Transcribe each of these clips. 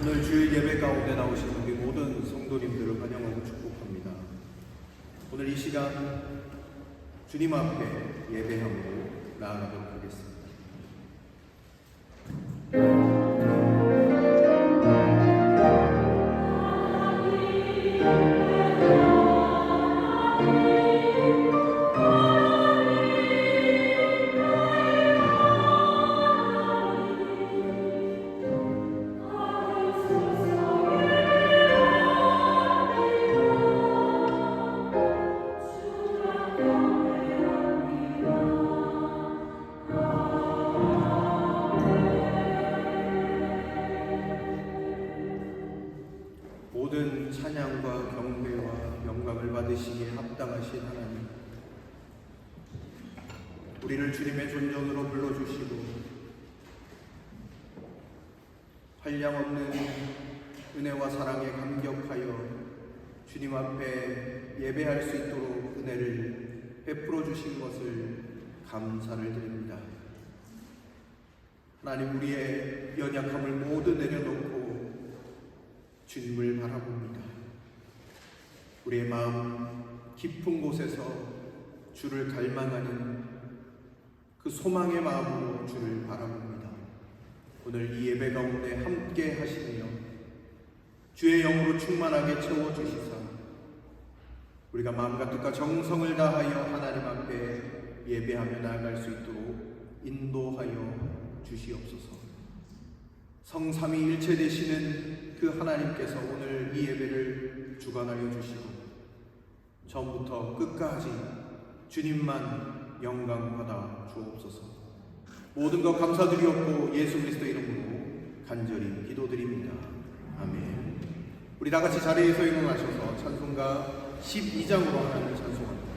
오늘 주일 예배 가운데 나오신 우리 모든 성도님들을 환영하고 축복합니다. 오늘 이 시간 주님 앞에 예배함으로 나아가도록 하겠습니다. 모든 찬양과 경배와 영광을 받으시기에 합당하신 하나님, 우리를 주님의 존전으로 불러주시고 한량없는 은혜와 사랑에 감격하여 주님 앞에 예배할 수 있도록 은혜를 베풀어 주신 것을 감사를 드립니다. 하나님, 우리의 연약함을 모두 내려놓고 주님을 바라봅니다. 우리의 마음 깊은 곳에서 주를 갈망하는 그 소망의 마음으로 주를 바라봅니다. 오늘 이 예배 가운데 함께 하시며 주의 영으로 충만하게 채워주시사 우리가 마음과 뜻과 정성을 다하여 하나님 앞에 예배하며 나아갈 수 있도록 인도하여 주시옵소서. 성삼위 일체 되시는 그 하나님께서 오늘 이 예배를 주관하여 주시고 처음부터 끝까지 주님만 영광 받아 주옵소서. 모든 것 감사드리옵고 예수 그리스도 이름으로 간절히 기도드립니다. 아멘. 우리 다 같이 자리에서 일어나셔서 찬송가 12장으로 하나님을 찬송합니다.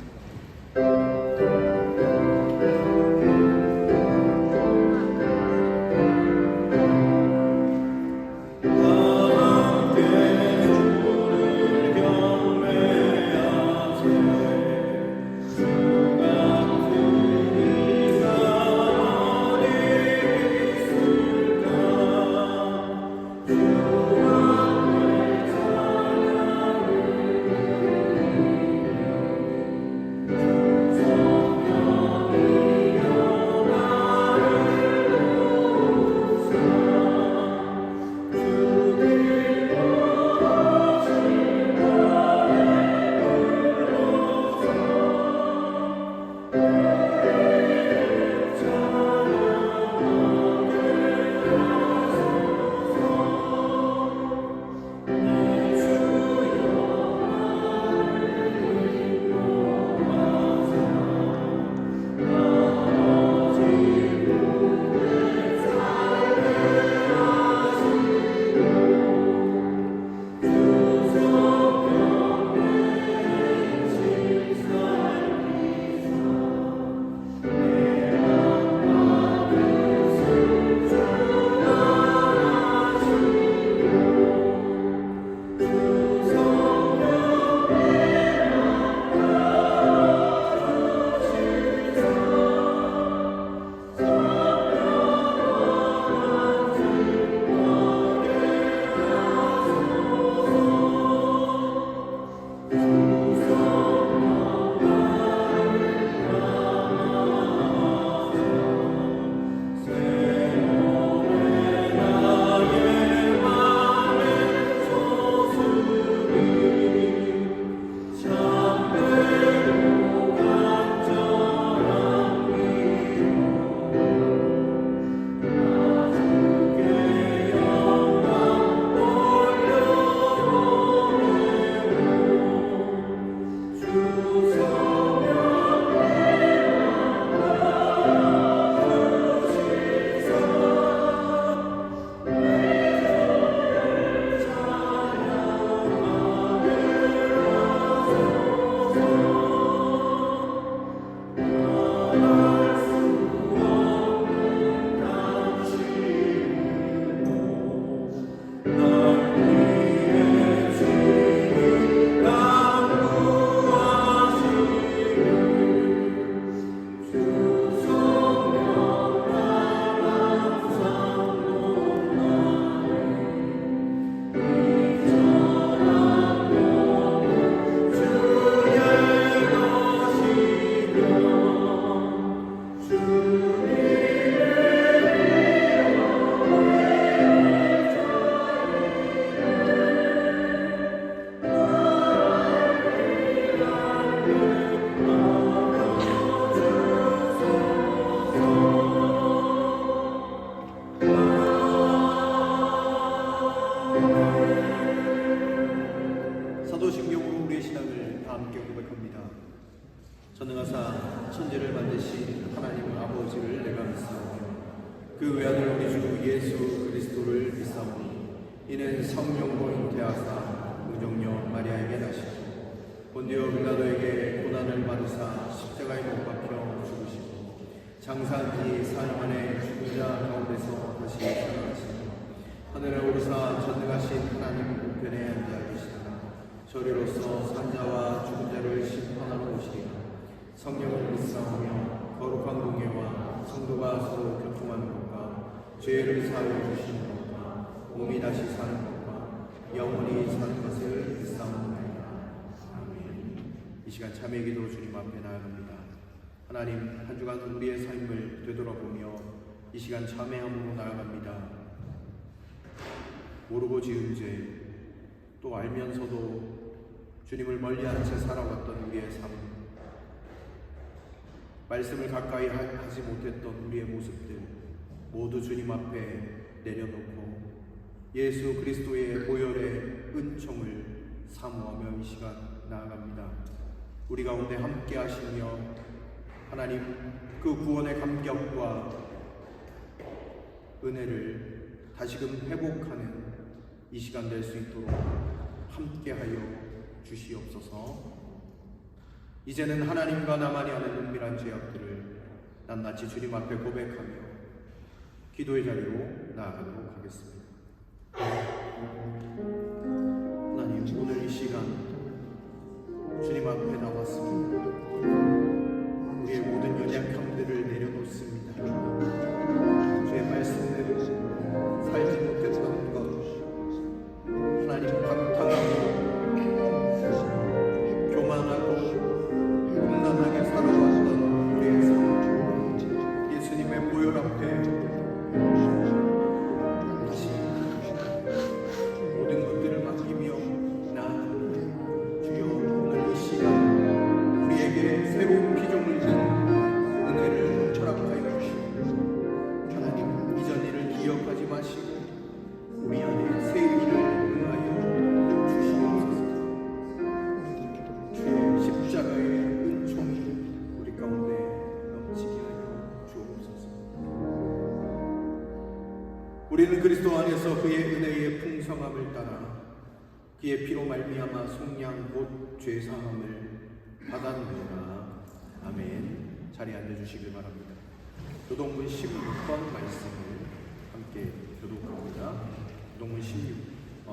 성령으로 잉태하사 무정녀 마리아에게 나시고 본디오 빌라도에게 고난을 받으사 십자가에 못 박혀 죽으시고 장사한 지 4년 만에 죽은 자 가운데서 다시 살아나시고 하늘에 오르사 전능하신 하나님 우편에 앉아 계시다가 저리로서 산자와 죽은 자를 심판하러 오시리라. 성령을 믿사오며 거룩한 공예와 성도가 서로 교통하는 것과 죄를 사하여 주시는 것과 몸이 다시 사는 것과 영원히 사는 것을 믿사옵나이다. 이 시간 참회 기도 주님 앞에 나아갑니다. 하나님, 한 주간 우리의 삶을 되돌아보며 이 시간 참회함으로 나아갑니다. 모르고 지은 죄, 또 알면서도 주님을 멀리한 채 살아왔던 우리의 삶, 말씀을 가까이 하지 못했던 우리의 모습들 모두 주님 앞에 내려놓고 예수 그리스도의 보혈의 은총을 사모하며 이 시간 나아갑니다. 우리 가운데 함께 하시며 하나님 그 구원의 감격과 은혜를 다시금 회복하는 이 시간 될 수 있도록 함께하여 주시옵소서. 이제는 하나님과 나만이 하는 은밀한 죄악들을 낱낱이 주님 앞에 고백하며 기도의 자리로 나아가도록 하겠습니다. 하나님, 오늘 이 시간 주님 앞에 나왔습니다. 우리의 모든 연약함들을 내려놓습니다. 주의 말씀대로 살지 못했던 것, 하나님 방탕하고 교만하고 음란하게 살아왔던 우리의 삶, 예수님의 보혈 앞에 다시 모든 것들을 맡기며 나아갑니다. 주여, 오늘 이 시간 우리에게 새로운 피조물 된 은혜를 허락하여 주시고 하나님, 이전 일을 기억하지 마시고 우리 안에 새 일을 응하여 주시옵소서. 주의 십자가의 은총이 우리 가운데 넘치게 하여 주옵소서. 우리는 그리스도 안에서 그의 은혜의 풍성함을 따라 그의 피로 말미암아 속량 곧 죄사함을 받았느니라. 아멘. 자리에 앉아주시길 바랍니다. 교동문 16번 말씀을 함께 교독합니다. 교동문 16번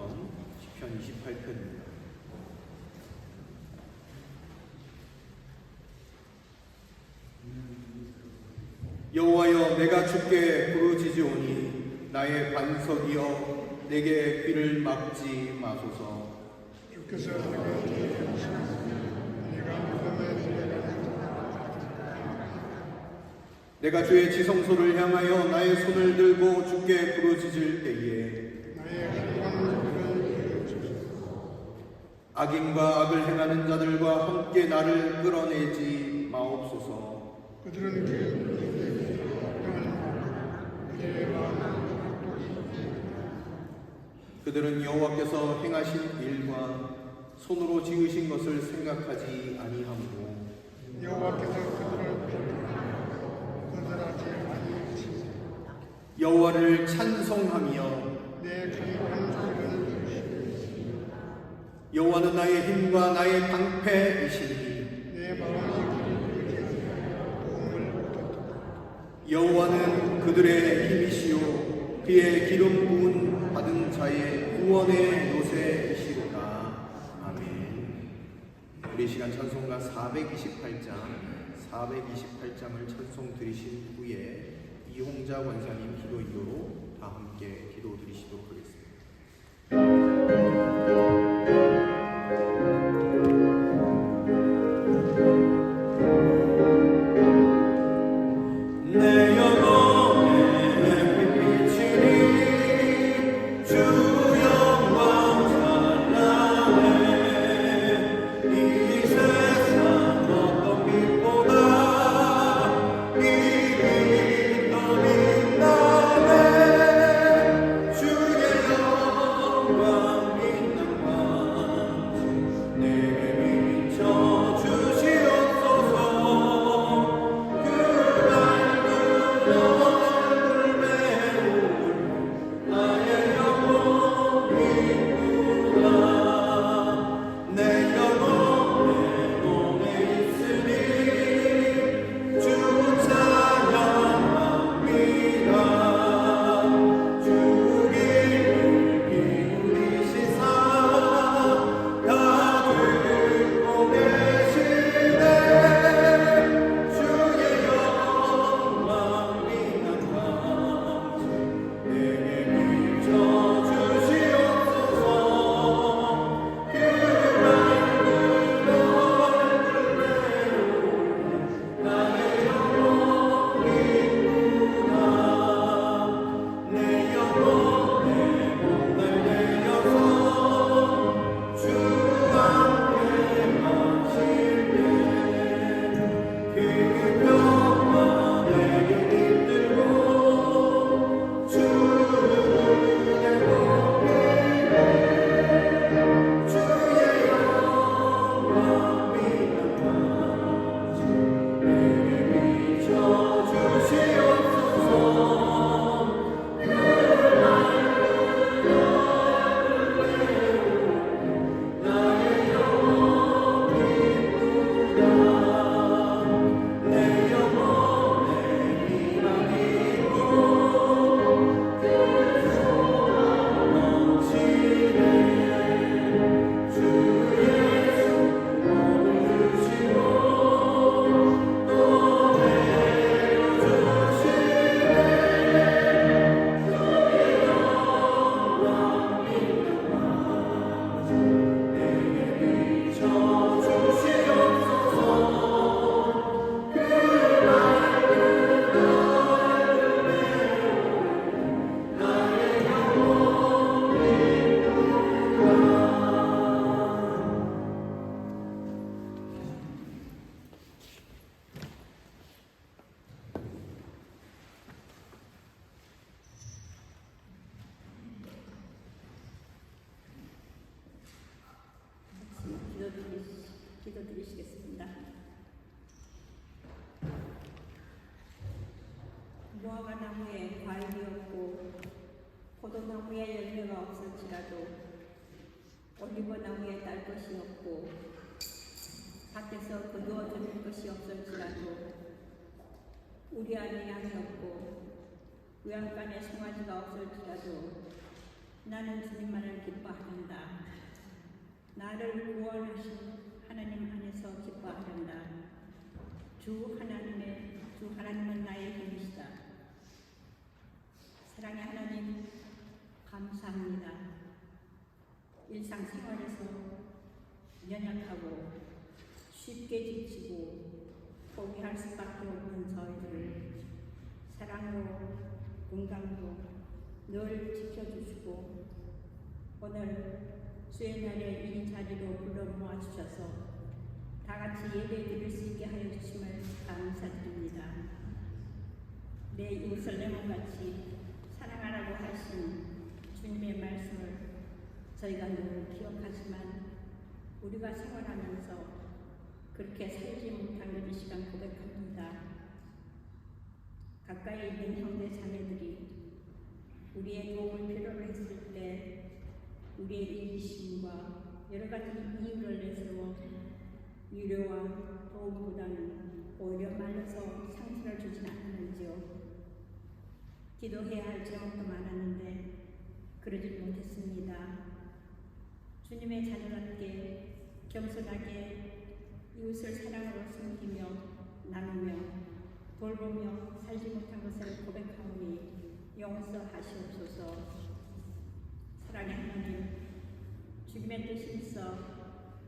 시편 28편입니다. 여호와여, 내가 주께 부르짖으오니 나의 반석이여 내게 귀를 막지 마소서. 주께서 내가 주의 지성소를 향하여 나의 손을 들고 주께 부르짖을 때에 악인과 악을 행하는 자들과 함께 나를 끌어내지 마옵소서. 그들은 여호와께서 행하신 일과 손으로 지으신 것을 생각하지 아니하므로 여호와께서 거절하지 아니하시니 여호와를 찬송하며 내 강력한 소리를 들으시니 여호와는 나의 힘과 나의 방패이시니 내 마음이 도움을 얻었다. 여호와는 그들의 힘이시요 그의 기름 부은 받은 자의 구원의 요새이시로다. 아멘. 우리 시간 찬송가 428장을 찬송 드리신 후에 이홍자 권사님 기도 인도로 다 함께 기도 드리시도록 하겠습니다. 주의 기도드리시겠습니다. 무화과 나무에 과일이 없고 포도나무에 열매가 없을지라도 올리브 나무에 딸 것이 없고 밭에서 거두어드릴 것이 없을지라도 우리 안에 양이 없고 외양간에 송아지가 없을지라도 나는 주님만을 기뻐하란다. 나를 구원하신 하나님 안에서 기뻐하란다. 주 하나님은 나의 힘이시다. 사랑의 하나님, 감사합니다. 일상생활에서 연약하고 쉽게 지치고 포기할 수밖에 없는 저희들을 사랑으로 건강으로 늘 지켜주시고 오늘 주의 날에 이 자리로 불러 모아주셔서 다같이 예배 드릴 수 있게 하여 주심을 감사드립니다. 내 이웃을 내 몸같이 사랑하라고 하신 주님의 말씀을 저희가 늘 기억하지만 우리가 생활하면서 그렇게 살지 못한 이 시간 고백합니다. 가까이 있는 형제 자매들이 우리의 도움을 필요로 했을 때 우리의 이기심과 여러 가지 이유를 내세워 위로와 도움보다는 오히려 말려서 상처를 주진 않았는지요. 기도해야 할 제목도 많았는데 그러지 못했습니다. 주님의 자녀답게 겸손하게 이웃을 사랑으로 섬기며 나누며 돌보며 살지 못한 것을 고백하오니 용서하시옵소서. 사랑의 하나님, 주님의 뜻이 있어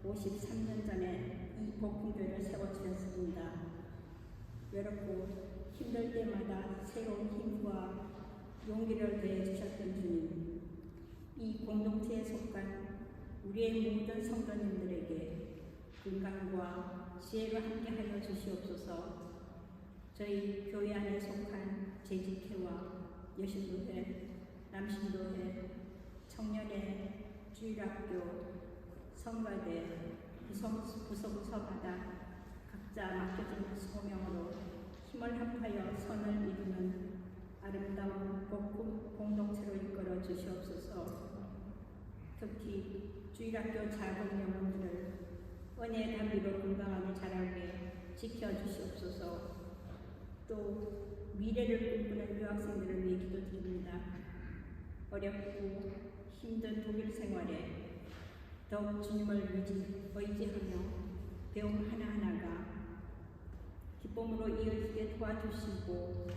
53년 전에 이 복음교회를 세워주셨습니다. 외롭고 힘들 때마다 새로운 힘과 용기를 더해주셨던 주님, 이 공동체에 속한 우리의 모든 성도님들에게 건강과 지혜를 함께하여 주시옵소서. 저희 교회 안에 속한 재직회와 여신도회, 남신도회, 청년회, 주일학교, 성가대, 부서마다 각자 맡겨진 소명으로 힘을 합하여 선을 이루는 아름다운 복음 공동체로 이끌어 주시옵소서. 특히 주일학교 작은 영혼들을 은혜의 담비로 건강하게 자라게 지켜주시옵소서. 또 미래를 꿈꾸는 유학생들을 위해 기도드립니다. 어렵고 힘든 독일 생활에 더욱 주님을 의지하며 배움 하나하나가 기쁨으로 이어지게 도와주시고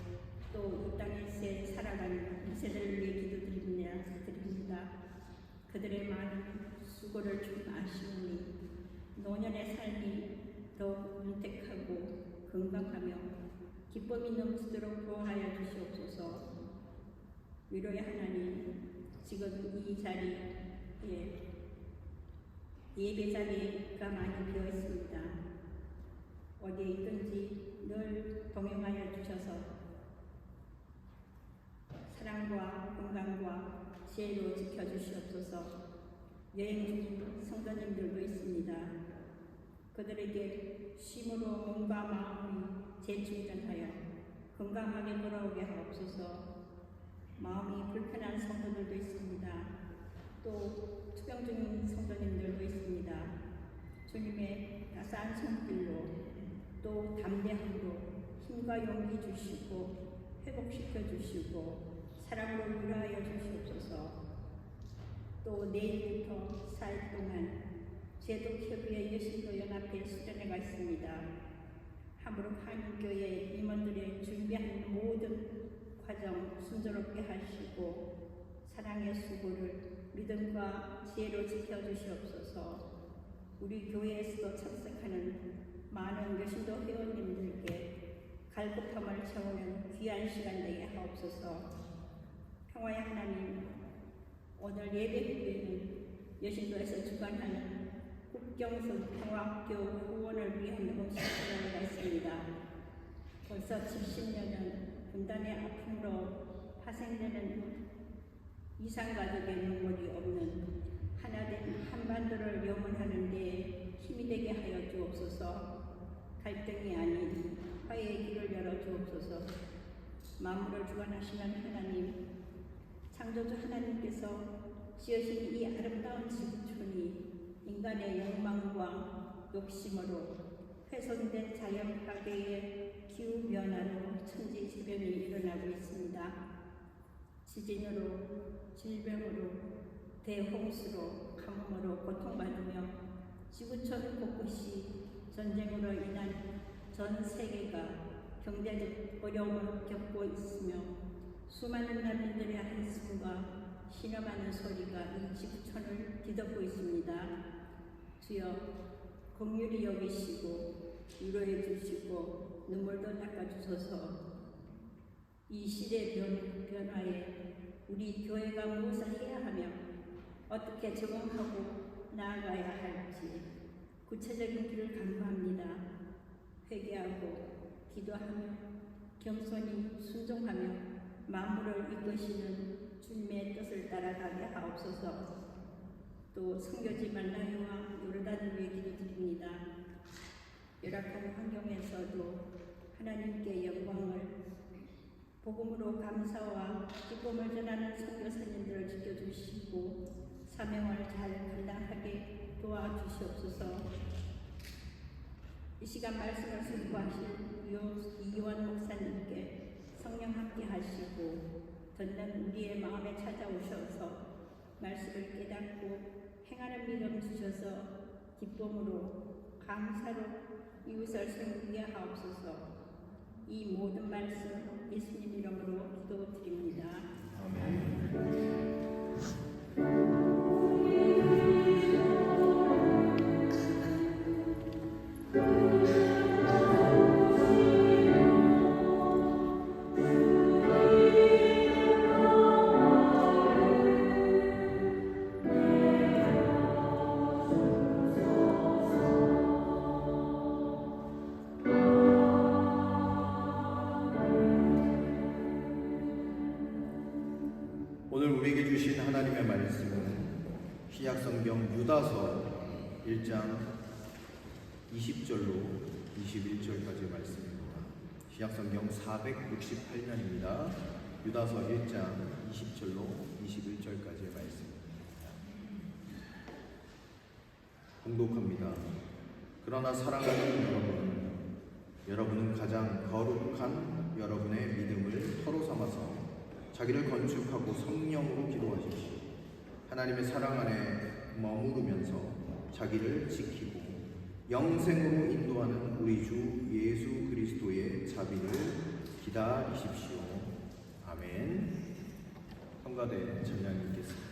또 이 땅에 살아가는 이세들을 위해 기도드립니다. 그들의 많은 수고를 주님 아시오니 노년의 삶이 더욱 윤택하고 건강하며 기쁨이 넘치도록 도와하여 주시옵소서. 위로의 하나님, 지금 이 자리에 예배 자리가 많이 비어 있습니다. 어디에 있든지 늘 동행하여 주셔서 사랑과 건강과 지혜로 지켜주시옵소서. 여행 중인 성도님들도 있습니다. 그들에게 쉼으로 몸과 마음이 재충전하여 건강하게 돌아오게 하옵소서. 마음이 불편한 성도들도 있습니다. 또 투병 중인 성도님들도 있습니다. 주님의 따스한 손길로 또 담대함으로 힘과 용기 주시고 회복시켜 주시고 사랑으로 위로하여 주시옵소서. 또 내일부터 4일 동안 제독협의회 여신도 연합회 수련회가 있습니다. 함부로 한인교회 임원들의 준비한 모든 과정 순조롭게 하시고 사랑의 수고를 믿음과 지혜로 지켜주시옵소서. 우리 교회에서도 참석하는 많은 여신도 회원님들께 갈급함을 채우는 귀한 시간 되게 하옵소서. 평화의 하나님, 오늘 예배 후에는 여신도에서 주관하는 국경선 평화학교 후원을 위한 음식 수련회가 있습니다. 벌써 70년은 분단의 아픔으로 파생되는 이산가족의 눈물이 없는 하나된 한반도를 영원하는 데 힘이 되게 하여 주옵소서. 주옵소서. 갈등이 아닌 화해의 길을 열어 주옵소서. 만물을 주관하시는 하나님, 창조주 하나님께서 지으신 이 아름다운 지구촌이 인간의 욕망과 욕심으로 훼손된 자연 파괴의 기후 변화로 천지재변이 일어나고 있습니다. 지진으로, 질병으로, 대홍수로, 가뭄으로 고통받으며 지구촌 곳곳이 전쟁으로 인한 전 세계가 경제적 어려움을 겪고 있으며 수많은 난민들의 한숨과 신음하는 소리가 이 지구촌을 뒤덮고 있습니다. 주여, 긍휼히 여기시고 위로해 주시고 눈물도 닦아주소서. 이 시대 변화에 우리 교회가 무엇을 해야 하며 어떻게 적응하고 나아가야 할지 구체적인 길을 간구합니다. 회개하고 기도하며 겸손히 순종하며 만물을 이끄시는 주님의 뜻을 따라가게 하옵소서. 또 성교지 말라요와 요르단을 위해 기도드립니다. 열악한 환경에서도 하나님께 영광을, 복음으로 감사와 기쁨을 전하는 선교사님들을 지켜주시고 사명을 잘 감당하게 도와주시옵소서. 이 시간 말씀을 선포하실 이요한 목사님께 성령 함께 하시고 듣는 우리의 마음에 찾아오셔서 말씀을 깨닫고 행하는 믿음 주셔서 기쁨으로 감사로 이웃을 섬기게 하옵소서. 이 모든 말씀 예수님 이름으로 기도드립니다. 오늘 우리에게 주신 하나님의 말씀은 신약성경 유다서 1장 20절로 21절까지의 말씀입니다. 신약성경 468면입니다. 유다서 1장 20절로 21절까지의 말씀입니다. 봉독합니다. 그러나 사랑하는 여러분은 가장 거룩한 여러분의 믿음을 터로 삼아서 자기를 건축하고 성령으로 기도하십시오. 하나님의 사랑 안에 머무르면서 자기를 지키고 영생으로 인도하는 우리 주 예수 그리스도의 자비를 기다리십시오. 아멘. 성가대 찬양이 있겠습니다.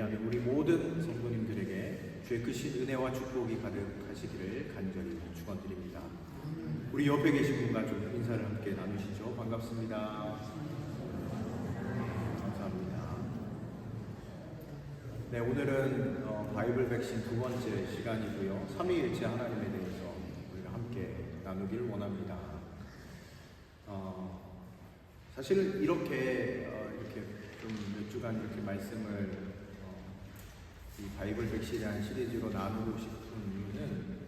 예배하는 우리 모든 성도님들에게 주의 크신 은혜와 축복이 가득하시기를 간절히 축원드립니다. 우리 옆에 계신 분과 좀 인사를 함께 나누시죠. 반갑습니다. 감사합니다. 네, 오늘은 바이블 백신 두 번째 시간이고요. 삼위일체 하나님에 대해서 우리가 함께 나누길 원합니다. 사실 이렇게 좀 몇 주간 이렇게 말씀을 이 바이블 백신이라는 시리즈로 나누고 싶은 이유는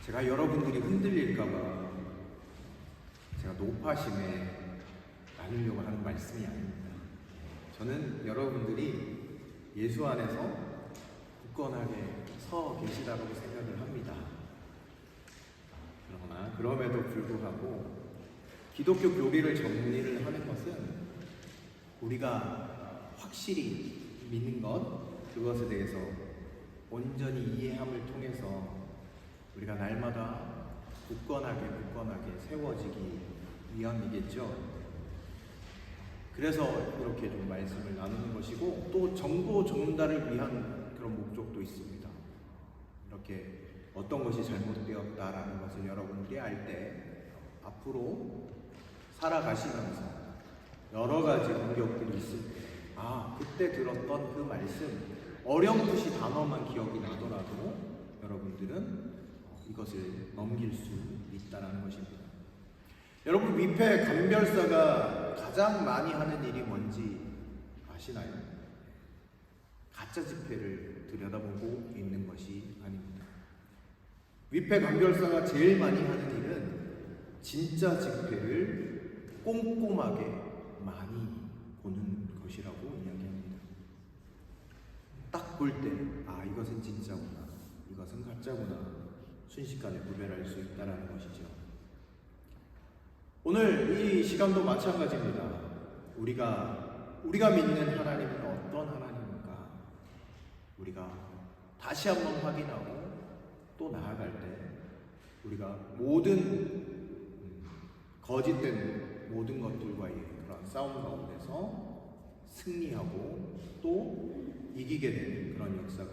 제가 여러분들이 흔들릴까봐 제가 노파심에 나누려고 하는 말씀이 아닙니다. 저는 여러분들이 예수 안에서 굳건하게 서 계시다고 생각을 합니다. 그러나 그럼에도 불구하고 기독교 교리를 정리를 하는 것은 우리가 확실히 믿는 것, 그것에 대해서 온전히 이해함을 통해서 우리가 날마다 굳건하게 세워지기 위함이겠죠. 그래서 이렇게 좀 말씀을 나누는 것이고, 또 정보 전달을 위한 그런 목적도 있습니다. 이렇게 어떤 것이 잘못되었다라는 것을 여러분들이 알 때 앞으로 살아가시면서 여러 가지 공격들이 있을 때, 그때 들었던 그 말씀, 어렴풋이 단어만 기억이 나더라도 여러분들은 이것을 넘길 수 있다는 것입니다. 여러분, 위패 감별사가 가장 많이 하는 일이 뭔지 아시나요? 가짜 지폐를 들여다보고 있는 것이 아닙니다. 위패 감별사가 제일 많이 하는 일은 진짜 지폐를 꼼꼼하게 많이 보는 것이라고 이야기합니다. 딱 볼 때, 이것은 진짜구나, 이것은 가짜구나, 순식간에 구별할 수 있다는 것이죠. 오늘 이 시간도 마찬가지입니다. 우리가 믿는 하나님은 어떤 하나님인가? 우리가 다시 한번 확인하고 또 나아갈 때 우리가 모든 거짓된 모든 것들과의 그런 싸움 가운데서 승리하고 또 이기게 되는 그런 역사가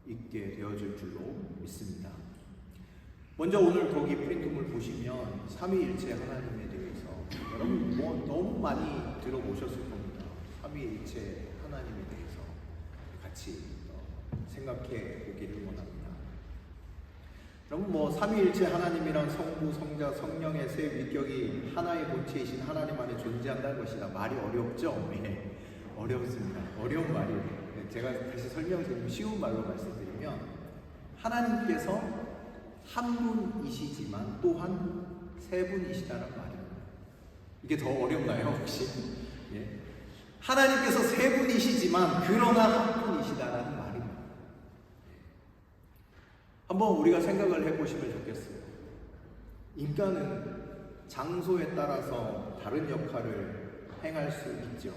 있게 되어질 줄로 믿습니다. 먼저 오늘 거기 프린트물 보시면 삼위일체 하나님에 대해서 여러분 너무 많이 들어보셨을 겁니다. 삼위일체 하나님에 대해서 같이 생각해 보기를 원합니다. 여러분 삼위일체 하나님이란 성부, 성자, 성령의 세 위격이 하나의 본체이신 하나님 안에 존재한다는 것이다. 말이 어렵죠? 네, 어렵습니다. 어려운 말이에요. 제가 다시 설명드리면 쉬운 말로 말씀드리면 하나님께서 한 분이시지만 또한 세 분이시다는 말입니다. 이게 더 어렵나요, 혹시? 예. 하나님께서 세 분이시지만 그러나 한 분이시다라는 말입니다. 한번 우리가 생각을 해보시면 좋겠어요. 인간은 장소에 따라서 다른 역할을 행할 수 있죠.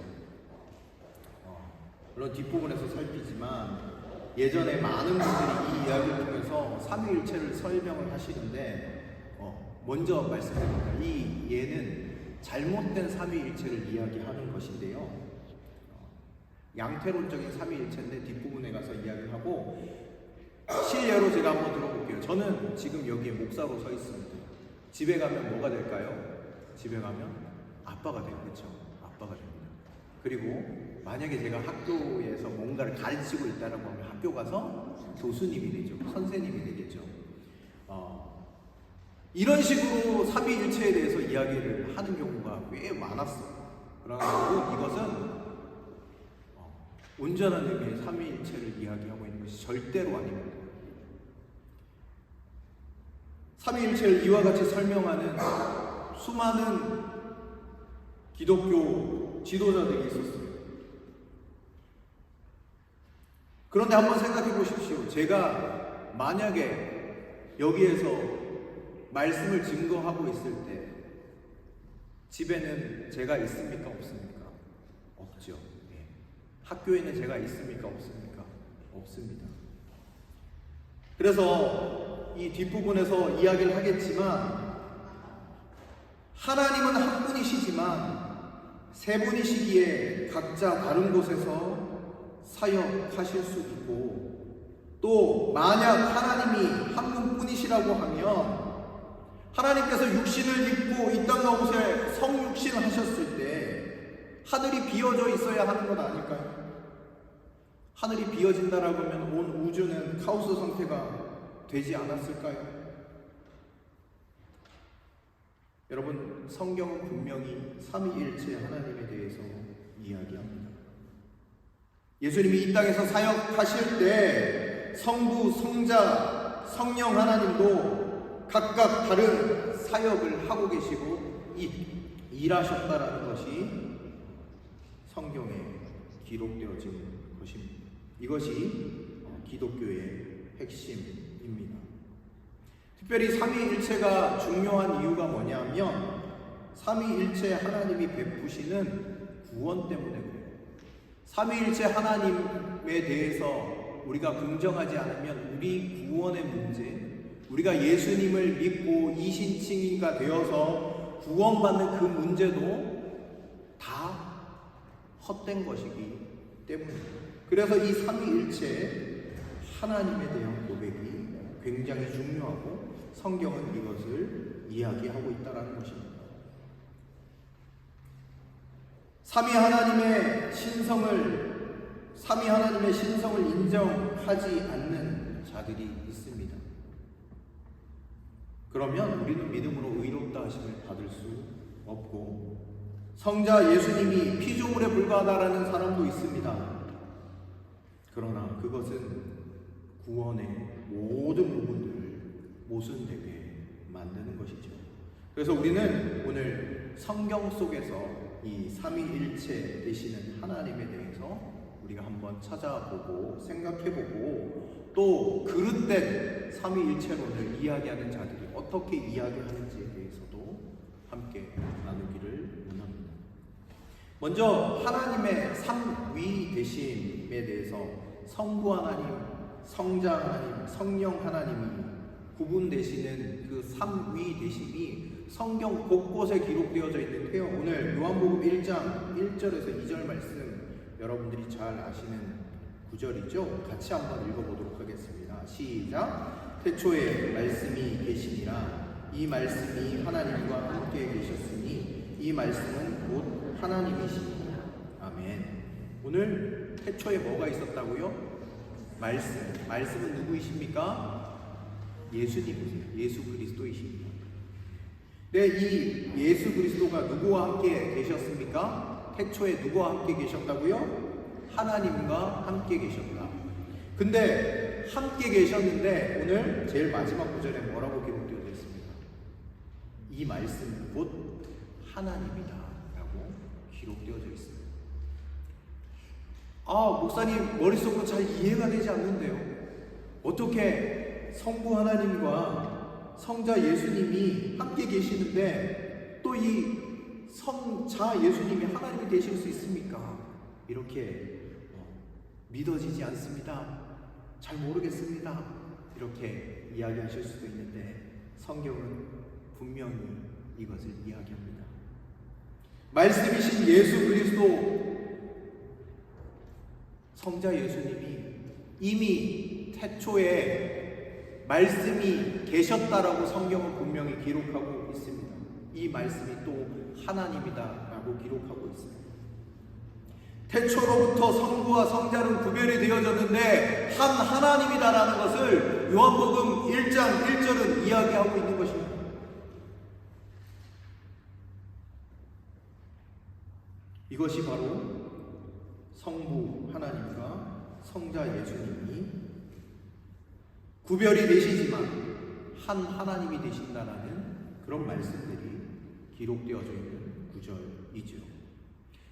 물론 뒷부분에서 살피지만 예전에 많은 분들이 이 이야기를 통해서 삼위일체를 설명을 하시는데 먼저 말씀드립니다. 이 예는 잘못된 삼위일체를 이야기하는 것인데요. 양태론적인 삼위일체인데 뒷부분에 가서 이야기를 하고, 실례로 제가 한번 들어볼게요. 저는 지금 여기에 목사로 서 있습니다. 집에 가면 뭐가 될까요? 집에 가면 아빠가 돼요. 그렇죠? 아빠가 됩니다. 그리고 만약에 제가 학교에서 뭔가를 가르치고 있다라고 하면 학교 가서 교수님이 되죠. 선생님이 되겠죠. 이런 식으로 삼위일체에 대해서 이야기를 하는 경우가 꽤 많았어요. 그러나 이것은 온전한 의미의 삼위일체를 이야기하고 있는 것이 절대로 아닙니다. 삼위일체를 이와 같이 설명하는 수많은 기독교 지도자들이 있었어요. 그런데 한번 생각해 보십시오. 제가 만약에 여기에서 말씀을 증거하고 있을 때 집에는 제가 있습니까? 없습니까? 없죠. 네. 학교에는 제가 있습니까? 없습니까? 없습니다. 그래서 이 뒷부분에서 이야기를 하겠지만 하나님은 한 분이시지만 세 분이시기에 각자 다른 곳에서 사역하실 수 있고, 또 만약 하나님이 한 분뿐이시라고 하면 하나님께서 육신을 입고 이 땅 가운데 성육신을 하셨을 때 하늘이 비어져 있어야 하는 것 아닐까요? 하늘이 비어진다라고 하면 온 우주는 카오스 상태가 되지 않았을까요? 여러분, 성경은 분명히 삼위일체 하나님에 대해서 이야기합니다. 예수님이 이 땅에서 사역하실 때 성부, 성자, 성령 하나님도 각각 다른 사역을 하고 계시고 일하셨다라는 것이 성경에 기록되어진 것입니다. 이것이 기독교의 핵심입니다. 특별히 삼위일체가 중요한 이유가 뭐냐면 삼위일체 하나님이 베푸시는 구원 때문에 그래요. 삼위일체 하나님에 대해서 우리가 긍정하지 않으면 우리 구원의 문제, 우리가 예수님을 믿고 이신칭의가 되어서 구원받는 그 문제도 다 헛된 것이기 때문입니다. 그래서 이 삼위일체 하나님에 대한 고백이 굉장히 중요하고 성경은 이것을 이야기하고 있다는 것입니다. 삼위 하나님의 신성을 인정하지 않는 자들이 있습니다. 그러면 우리는 믿음으로 의롭다 하심을 받을 수 없고, 성자 예수님이 피조물에 불과하다라는 사람도 있습니다. 그러나 그것은 구원의 모든 부분들을 모순되게 만드는 것이죠. 그래서 우리는 오늘 성경 속에서 이 삼위일체 되시는 하나님에 대해서 우리가 한번 찾아보고 생각해보고, 또 그릇된 삼위일체론을 이야기하는 자들이 어떻게 이야기하는지에 대해서도 함께 나누기를 원합니다. 먼저 하나님의 삼위 되심에 대해서 성부 하나님, 성자 하나님, 성령 하나님이 구분되시는 그 삼위 되심이 성경 곳곳에 기록되어져 있는데요. 오늘 요한복음 1장 1절에서 2절 말씀 여러분들이 잘 아시는 구절이죠. 같이 한번 읽어보도록 하겠습니다. 시작. 태초에 말씀이 계시니라. 이 말씀이 하나님과 함께 계셨으니 이 말씀은 곧 하나님이시니라. 아멘. 오늘 태초에 뭐가 있었다고요? 말씀은 누구이십니까? 예수님이세요. 예수 그리스도이십니다. 네, 이 예수 그리스도가 누구와 함께 계셨습니까? 태초에 누구와 함께 계셨다고요? 하나님과 함께 계셨다. 근데 함께 계셨는데 오늘 제일 마지막 구절에 뭐라고 기록되어 있습니까? 이 말씀은 곧 하나님이다 라고 기록되어져 있습니다. 목사님 머릿속으로 잘 이해가 되지 않는데요. 어떻게 성부 하나님과 성자 예수님이 함께 계시는데 또 이 성자 예수님이 하나님이 되실 수 있습니까? 이렇게 믿어지지 않습니다. 잘 모르겠습니다. 이렇게 이야기하실 수도 있는데 성경은 분명히 이것을 이야기합니다. 말씀이신 예수 그리스도 성자 예수님이 이미 태초에 말씀이 계셨다라고 성경은 분명히 기록하고 있습니다. 이 말씀이 또 하나님이다라고 기록하고 있습니다. 태초로부터 성부와 성자는 구별이 되어졌는데 한 하나님이다라는 것을 요한복음 1장 1절은 이야기하고 있는 것입니다. 이것이 바로 성부 하나님과 성자 예수님이 구별이 되시지만 한 하나님이 되신다라는 그런 말씀들이 기록되어져 있는 구절이죠.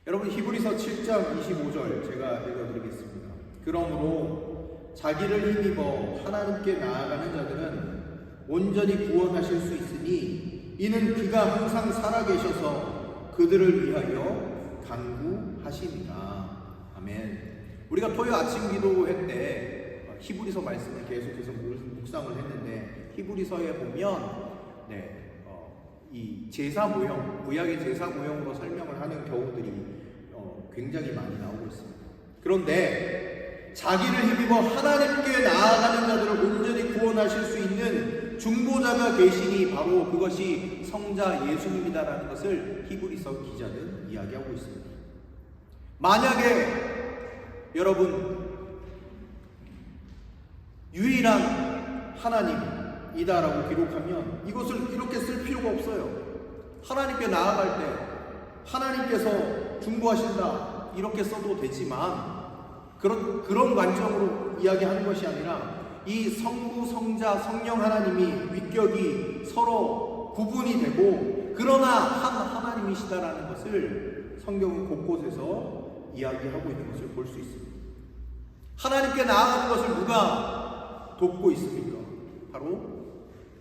여러분 히브리서 7장 25절 제가 읽어드리겠습니다. 그러므로 자기를 힘입어 하나님께 나아가는 자들은 온전히 구원하실 수 있으니 이는 그가 항상 살아계셔서 그들을 위하여 간구하심이라. 아멘. 우리가 토요 아침 기도회 때 히브리서 말씀을 계속해서 묵상을 했는데 히브리서에 보면 이 제사 모형, 구약의 제사 모형으로 설명을 하는 경우들이 굉장히 많이 나오고 있습니다. 그런데 자기를 힘입어 하나님께 나아가는 자들을 온전히 구원하실 수 있는 중보자가 계시니 바로 그것이 성자 예수님이다라는 것을 히브리서 기자는 이야기하고 있습니다. 만약에 여러분 유일한 하나님이다라고 기록하면 이것을 이렇게 쓸 필요가 없어요. 하나님께 나아갈 때 하나님께서 중보하신다 이렇게 써도 되지만 그런 관점으로 이야기하는 것이 아니라 이 성부, 성자, 성령 하나님이 위격이 서로 구분이 되고 그러나 한 하나님이시다라는 것을 성경은 곳곳에서 이야기하고 있는 것을 볼 수 있습니다. 하나님께 나아가는 것을 누가 돕고 있습니까? 바로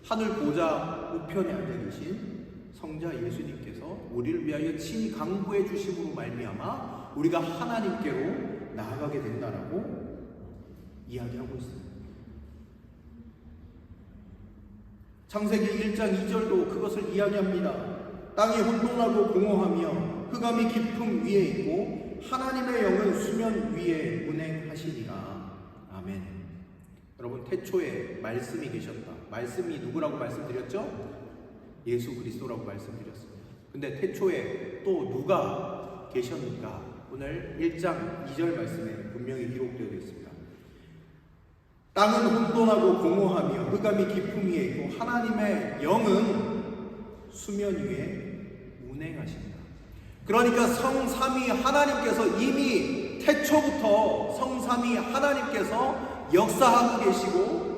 하늘 보좌 우편에 앉아 계신 성자 예수님께서 우리를 위하여 친히 강구해 주심으로 말미암아 우리가 하나님께로 나아가게 된다라고 이야기하고 있습니다. 창세기 1장 2절도 그것을 이야기합니다. 땅이 혼돈하고 공허하며 흑암이 깊음 위에 있고 하나님의 영은 수면 위에 운행하시니라. 아멘. 여러분 태초에 말씀이 계셨다. 말씀이 누구라고 말씀드렸죠? 예수 그리스도라고 말씀드렸습니다. 근데 태초에 또 누가 계셨는가? 오늘 1장 2절 말씀에 분명히 기록되어 있습니다. 땅은 혼돈하고 공허하며 흑암이 깊음 위에 있고 하나님의 영은 수면 위에 운행하신다. 그러니까 성삼위 하나님께서 이미 태초부터 성삼위 하나님께서 역사하고 계시고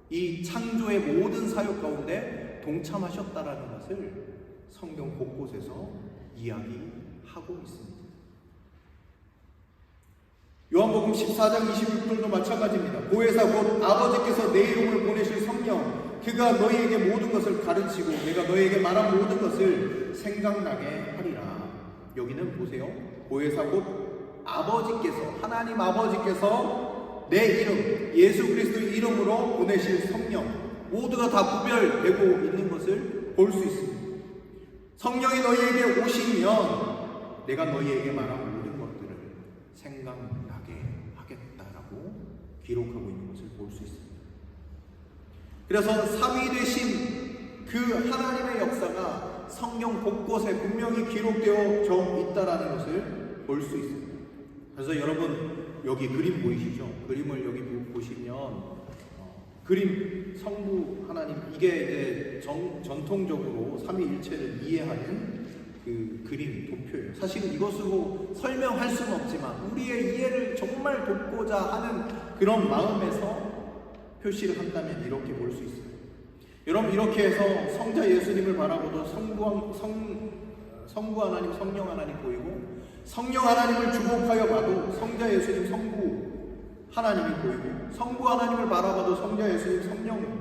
이 창조의 모든 사역 가운데 동참하셨다라는 것을 성경 곳곳에서 이야기하고 있습니다. 요한복음 14장 26절도 마찬가지입니다. 보혜사 곧 아버지께서 내 이름을 보내실 성령 그가 너희에게 모든 것을 가르치고 내가 너희에게 말한 모든 것을 생각나게 하리라. 여기는 보세요. 보혜사 곧 아버지께서 하나님 아버지께서 내 이름 예수 그리스도의 이름으로 보내실 성령 모두가 다 구별되고 있는 것을 볼 수 있습니다. 성령이 너희에게 오시면 내가 너희에게 말한 모든 것들을 생각나게 하겠다라고 기록하고 있는 것을 볼 수 있습니다. 그래서 삼위 되신 그 하나님의 역사가 성경 곳곳에 분명히 기록되어 있다라는 것을 볼 수 있습니다. 그래서 여러분 여기 그림 보이시죠? 그림을 여기 보시면 그림 성부 하나님 이게 이제 전통적으로 삼위일체를 이해하는 그 그림 도표예요. 사실은 이것으로 설명할 수는 없지만 우리의 이해를 정말 돕고자 하는 그런 마음에서 표시를 한다면 이렇게 볼 수 있어요. 여러분 이렇게 해서 성자 예수님을 바라보도 성부 하나님, 성령 하나님 보이고 성령 하나님을 주목하여 봐도 성자 예수님, 성부 하나님이 보이고 성부 하나님을 바라봐도 성자 예수님, 성령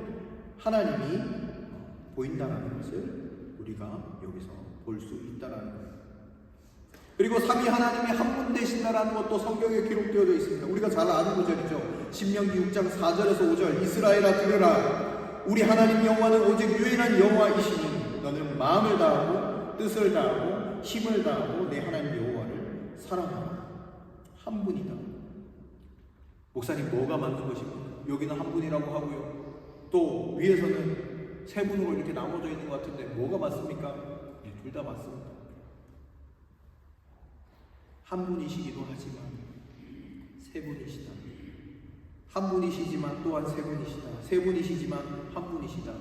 하나님이 보인다는 것을 우리가 여기서 볼 수 있다는 거예요. 그리고 삼위 하나님이 한 분 되신다라는 것도 성경에 기록되어져 있습니다. 우리가 잘 아는 구절이죠. 신명기 6장 4절에서 5절 이스라엘아 들으라 우리 하나님 여호와는 오직 유일한 여호와이시니 너는 마음을 다하고 뜻을 다하고 힘을 다하고 내 하나님 여호와를 사랑하라. 한 분이다. 목사님 뭐가 맞는 것입니까? 여기는 한 분이라고 하고요. 또 위에서는 세 분으로 이렇게 나눠져 있는 것 같은데 뭐가 맞습니까? 네, 둘 다 맞습니다. 한 분이시기도 하지만 세 분이시다. 한 분이시지만 또한 세 분이시다. 세 분이시지만 한 분이시다.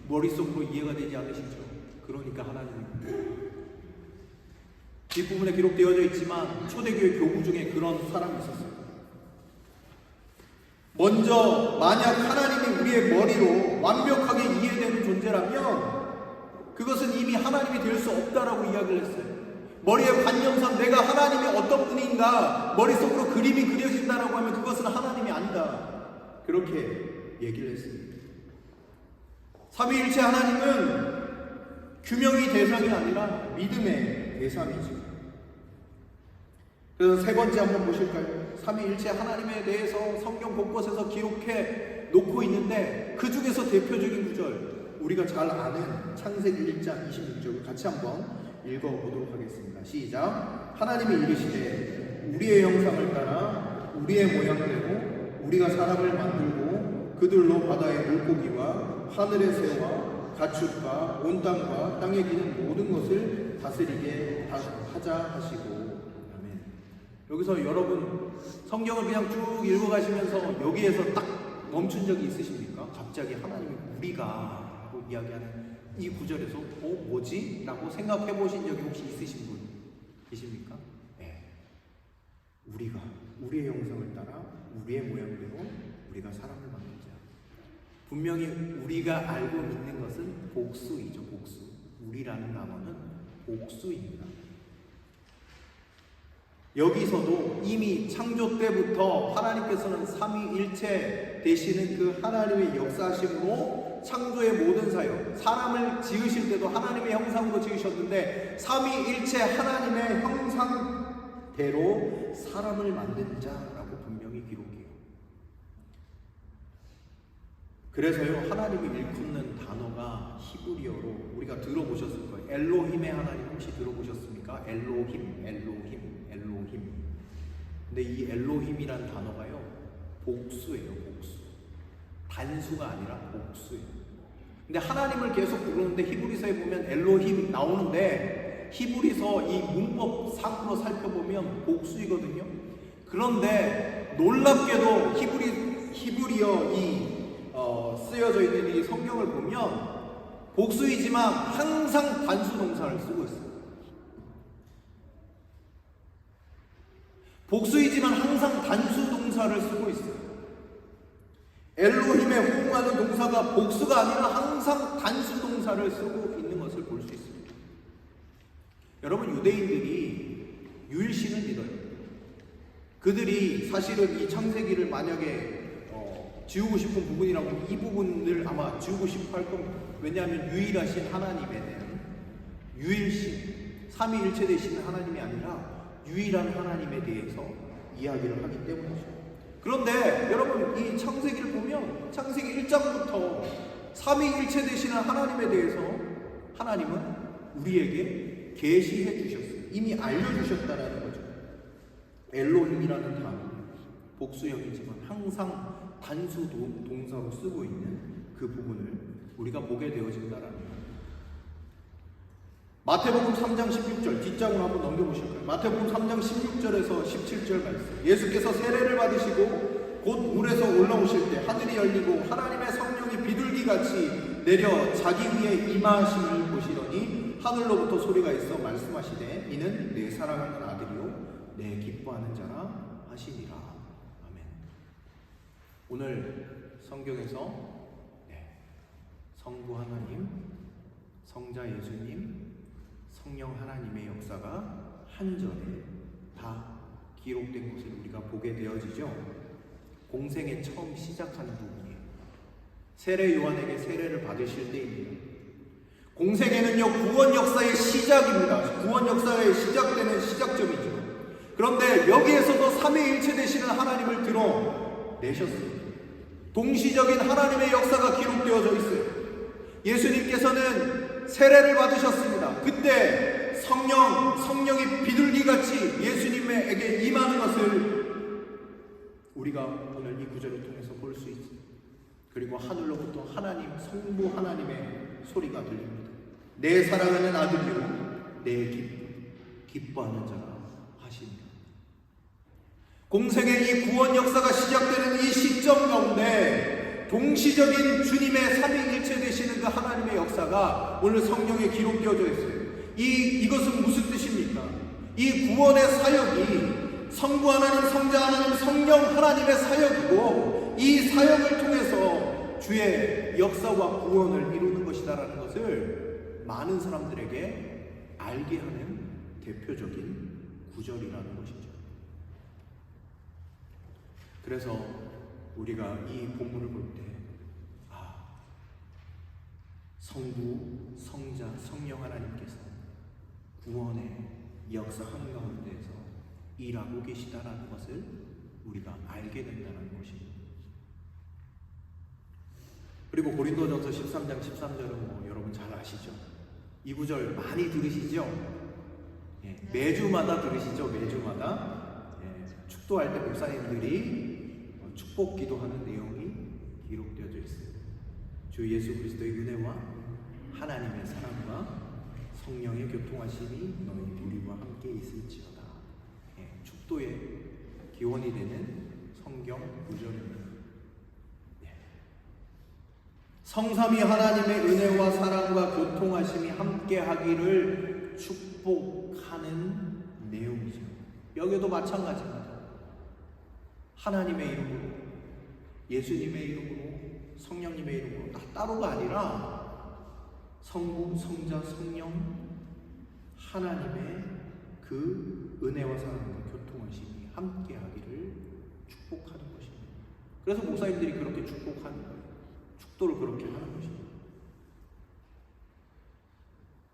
머릿속으로 이해가 되지 않으시죠? 그러니까 하나님입니다. 뒷부분에 기록되어져 있지만 초대교회 교부 중에 그런 사람이 있었어요. 먼저 만약 하나님이 우리의 머리로 완벽하게 이해되는 존재라면 그것은 이미 하나님이 될 수 없다라고 이야기를 했어요. 머리의 관념상 내가 하나님이 어떤 분인가 머릿속으로 그림이 그려진다라고 하면 그것은 하나님이 아니다. 그렇게 얘기를 했습니다. 삼위일체 하나님은 규명의 대상이 아니라 믿음의 대상이죠. 그래서 세 번째 한번 보실까요? 삼위일체 하나님에 대해서 성경 곳곳에서 기록해 놓고 있는데 그 중에서 대표적인 구절 우리가 잘 아는 창세기 1장 26절을 같이 한번 읽어보도록 하겠습니다. 시작. 하나님이 이르시되 우리의 형상을 따라 우리의 모양대로 우리가 사람을 만들고 그들로 바다의 물고기와 하늘의 새와 가축과 온 땅과 땅에 기는 모든 것을 다스리게 하자 하시고. 아멘. 여기서 여러분 성경을 그냥 쭉 읽어가시면서 여기에서 딱 멈춘 적이 있으십니까? 갑자기 하나님이 우리가 라고 이야기하는 이 구절에서 뭐지? 라고 생각해 보신 적이 혹시 있으신 분 계십니까? 네. 우리가 우리의 형상을 따라 우리의 모양대로 우리가 사람을 만들자. 분명히 우리가 알고 있는 것은 복수이죠. 복수. 우리라는 단어는 복수입니다. 여기서도 이미 창조 때부터 하나님께서는 삼위일체 되시는 그 하나님의 역사하심으로 창조의 모든 사역, 사람을 지으실 때도 하나님의 형상으로 지으셨는데 삼위일체 하나님의 형상대로 사람을 만들자라고 분명히 기록해요. 그래서요, 하나님이 일컫는 단어가 히브리어로 우리가 들어보셨을 거예요. 엘로힘의 하나님 혹시 들어보셨습니까? 엘로힘. 근데 이 엘로힘이란 단어가요, 복수예요, 복수. 단수가 아니라 복수예요. 근데 하나님을 계속 부르는데 히브리서에 보면 엘로힘 나오는데 히브리서 이 문법상으로 살펴보면 복수이거든요. 그런데 놀랍게도 히브리어 쓰여져 있는 이 성경을 보면 복수이지만 항상 단수 동사를 쓰고 있어요. 복수이지만 항상 단수 동사를 쓰고 있어요. 엘로힘에 호응하는 동사가 복수가 아니라 항상 단수 동사를 쓰고 있는 것을 볼 수 있습니다. 여러분, 유대인들이 유일신을 믿어요. 그들이 사실은 이 창세기를 만약에 지우고 싶은 부분이라고 이 부분을 아마 지우고 싶어 할 겁니다. 왜냐하면 유일하신 하나님에 대한 유일신, 삼위일체 되시는 하나님이 아니라 유일한 하나님에 대해서 이야기를 하기 때문이죠. 그런데 여러분, 이 창세기를 보면 창세기 1장부터 삼위일체 되시는 하나님에 대해서 하나님은 우리에게 계시해 주셨어요. 이미 알려주셨다라는 거죠. 엘로힘이라는 단어, 복수형이지만 항상 단수 동사로 쓰고 있는 그 부분을 우리가 보게 되어진다라는 거예요. 마태복음 3장 16절, 뒷장으로 한번 넘겨보실까요? 마태복음 3장 16절에서 17절 말씀. 예수께서 세례를 받으시고 곧 물에서 올라오실 때 하늘이 열리고 하나님의 성령이 비둘기같이 내려 자기 위에 임하심을 보시더니 하늘로부터 소리가 있어 말씀하시되 이는 내 사랑하는 아들이요 내 기뻐하는 자라 하시니라. 아멘. 오늘 성경에서 성부 하나님, 성자 예수님, 성령 하나님의 역사가 한전에 다 기록된 것을 우리가 보게 되어지죠. 공생의 처음 시작하는 부분이에요. 세례 요한에게 세례를 받으실 때입니다. 공생애는요, 구원 역사의 시작입니다. 구원 역사의 시작되는 시작점이죠. 그런데 여기에서도 삼위일체 되시는 하나님을 드러내셨습니다. 동시적인 하나님의 역사가 기록되어져 있어요. 예수님께서는 세례를 받으셨습니다. 그때 성령이 비둘기같이 예수님에게 임하는 것을 우리가 오늘 이 구절을 통해서 볼 수 있습니다. 그리고 하늘로부터 하나님, 성부 하나님의 소리가 들립니다. 내 사랑하는 아들이요 내 기뻐하는 자라 하십니다. 공생의 이 구원 역사가 시작되는 이 시점 가운데 동시적인 주님의 삼위일체 되시는 그 하나님의 역사가 오늘 성경에 기록되어져 있어요. 이것은 무슨 뜻입니까? 이 구원의 사역이 성부 하나님, 성자 하나님, 성령 하나님의 사역이고 이 사역을 통해서 주의 역사와 구원을 이루는 것이다라는 것을 많은 사람들에게 알게 하는 대표적인 구절이라는 것이죠. 그래서 우리가 이 본문을 볼 때 성부, 성자, 성령 하나님께서 구원의 역사 한가운데에서 일하고 계시다라는 것을 우리가 알게 된다는 것입니다. 그리고 고린도전서 13장 13절은 여러분 잘 아시죠? 이 구절 많이 들으시죠? 매주마다 들으시죠? 매주마다. 축도할 때 목사님들이 축복 기도하는 내용이 기록되어져 있습니다. 주 예수 그리스도의 은혜와 하나님의 사랑과 성령의 교통하심이 너희 우리와 함께 있을지어다. 축도의 기원이 되는 성경 구절입니다. 성삼위 하나님의 은혜와 사랑과 교통하심이 함께 하기를 축복하는 내용이죠. 여기도 마찬가지입니다. 하나님의 이름으로, 예수님의 이름으로, 성령님의 이름으로 다 따로가 아니라 성부, 성자, 성령 하나님의 그 은혜와 사랑과 교통하심이 함께 하기를 축복하는 것입니다. 그래서 목사님들이 그렇게 축복하는 거예요. 축도를 그렇게 하는 것입니다.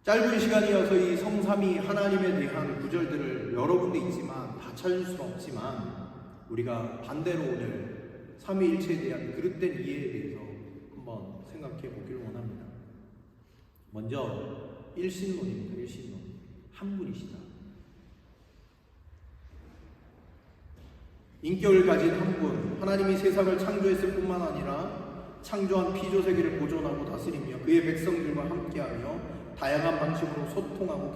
짧은 시간이어서 이 성삼위 하나님에 대한 구절들을 여러 군데 있지만 다 찾을 수는 없지만 우리가 반대로 오늘 삼위일체에 대한 그릇된 이해에 대해서 한번 생각해 보기를 원합니다. 먼저 일신론입니다. 일신론. 한 분이시다. 인격을 가진 한 분, 하나님이 세상을 창조했을 뿐만 아니라 창조한 피조세계를 보존하고 다스리며 그의 백성들과 함께하며 다양한 방식으로 소통하고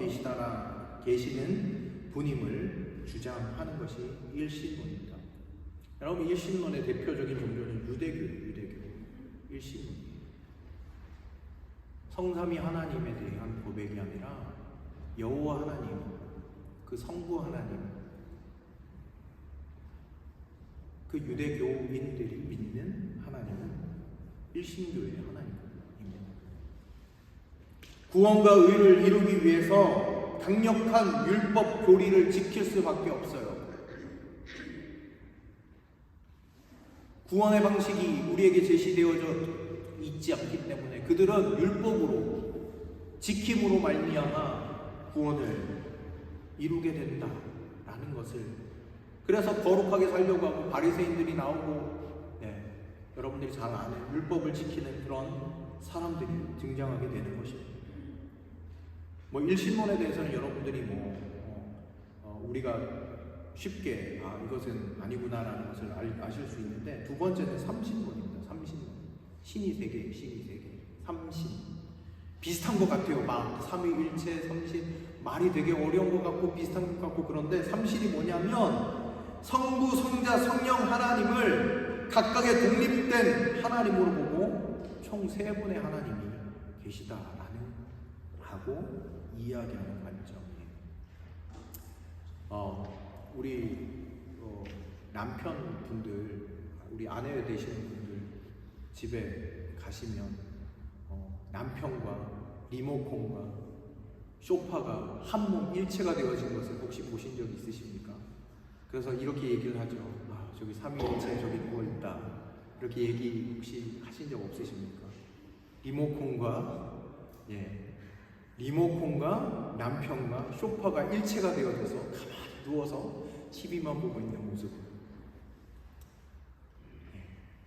계시는 분임을 주장하는 것이 일신론입니다. 여러분, 일신론의 대표적인 종교는 유대교예요. 일신론이에요. 성삼위 하나님에 대한 고백이 아니라 여호와 하나님, 그 성부 하나님, 그 유대교인들이 믿는 하나님은 일신교의 하나님입니다. 구원과 의를 이루기 위해서 강력한 율법 교리를 지킬 수밖에 없어요. 구원의 방식이 우리에게 제시되어져 있지 않기 때문에 그들은 율법으로 지킴으로 말미암아 구원을 이루게 된다라는 것을, 그래서 거룩하게 살려고 하고 바리새인들이 나오고, 여러분들이 잘 아는 율법을 지키는 그런 사람들이 등장하게 되는 것입니다. 일신론에 대해서는 여러분들이 우리가 쉽게 이것은 아니구나라는 것을 아실 수 있는데, 두 번째는 삼신론입니다. 삼신론. 신이 세 개, 삼신. 비슷한 것 같아요. 막 삼위일체, 삼신. 말이 되게 어려운 것 같고 비슷한 것 같고, 그런데 삼신이 뭐냐면 성부, 성자, 성령 하나님을 각각의 독립된 하나님으로 보고 총 세 분의 하나님이 계시다라는 하고 이야기하는 관점이에요. 우리 남편분들, 우리 아내 되시는 분들 집에 가시면 남편과 리모컨과 소파가 한 몸 일체가 되어진 것을 혹시 보신 적 있으십니까? 그래서 이렇게 얘기를 하죠. 저기 삼위일체 저기 누워있다. 이렇게 얘기 혹시 하신 적 없으십니까? 리모컨과 남편과 소파가 일체가 되어져서 가만히 누워서 TV만 보고 있는 모습.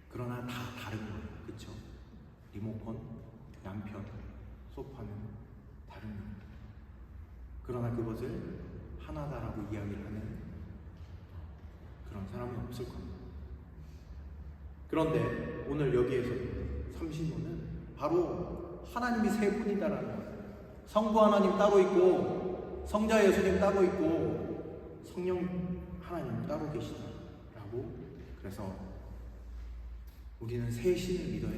그러나 다 다른 거예요. 그렇죠? 리모컨, 남편, 소파는 다른 겁니다. 그러나 그것을 하나다라고 이야기를 하는 그런 사람은 없을 겁니다. 그런데 오늘 여기에서 삼신론은 바로 하나님이 세 분이다라는 거예요. 성부 하나님 따로 있고, 성자 예수님 따로 있고, 성령 하나님 따로 계시다라고. 그래서 우리는 세 신을 믿어야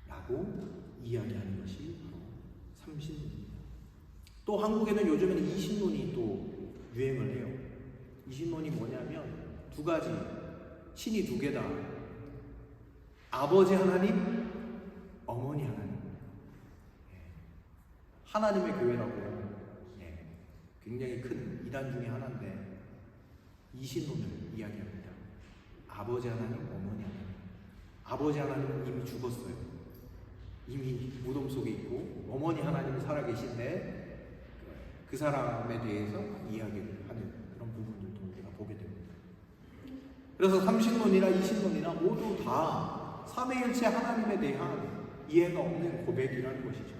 된다라고 이야기하는 것이 바로 삼신론입니다. 또 한국에는 요즘에는 이신론이 또 유행을 해요. 이신론이 뭐냐면 두 가지, 신이 두 개다. 아버지 하나님, 어머니 하나님. 하나님의 교회라고 굉장히 큰 이단 중에 하나인데 이신론을 이야기합니다. 아버지 하나님, 어머니 하나님. 아버지 하나님은 이미 죽었어요. 이미 무덤 속에 있고, 어머니 하나님은 살아계신데 그 사람에 대해서 이야기를 하는 그런 부분들도 우리가 보게 됩니다. 그래서 삼신론이나 이신론이나 모두 다 삼위일체 하나님에 대한 이해가 없는 고백이라는 것이죠.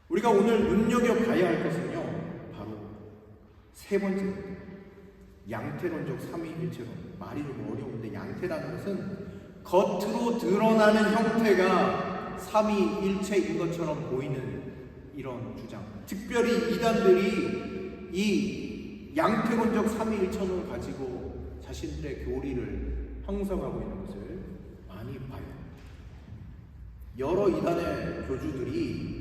우리가 오늘 눈여겨봐야 할 것은요, 바로 세 번째입니다. 양태론적 삼위일체론, 말이 좀 어려운데 양태라는 것은 겉으로 드러나는 형태가 삼위일체인 것처럼 보이는 이런 주장. 특별히 이단들이 이 양태론적 삼위일체론을 가지고 자신들의 교리를 형성하고 있는 것을 많이 봐요. 여러 이단의 교주들이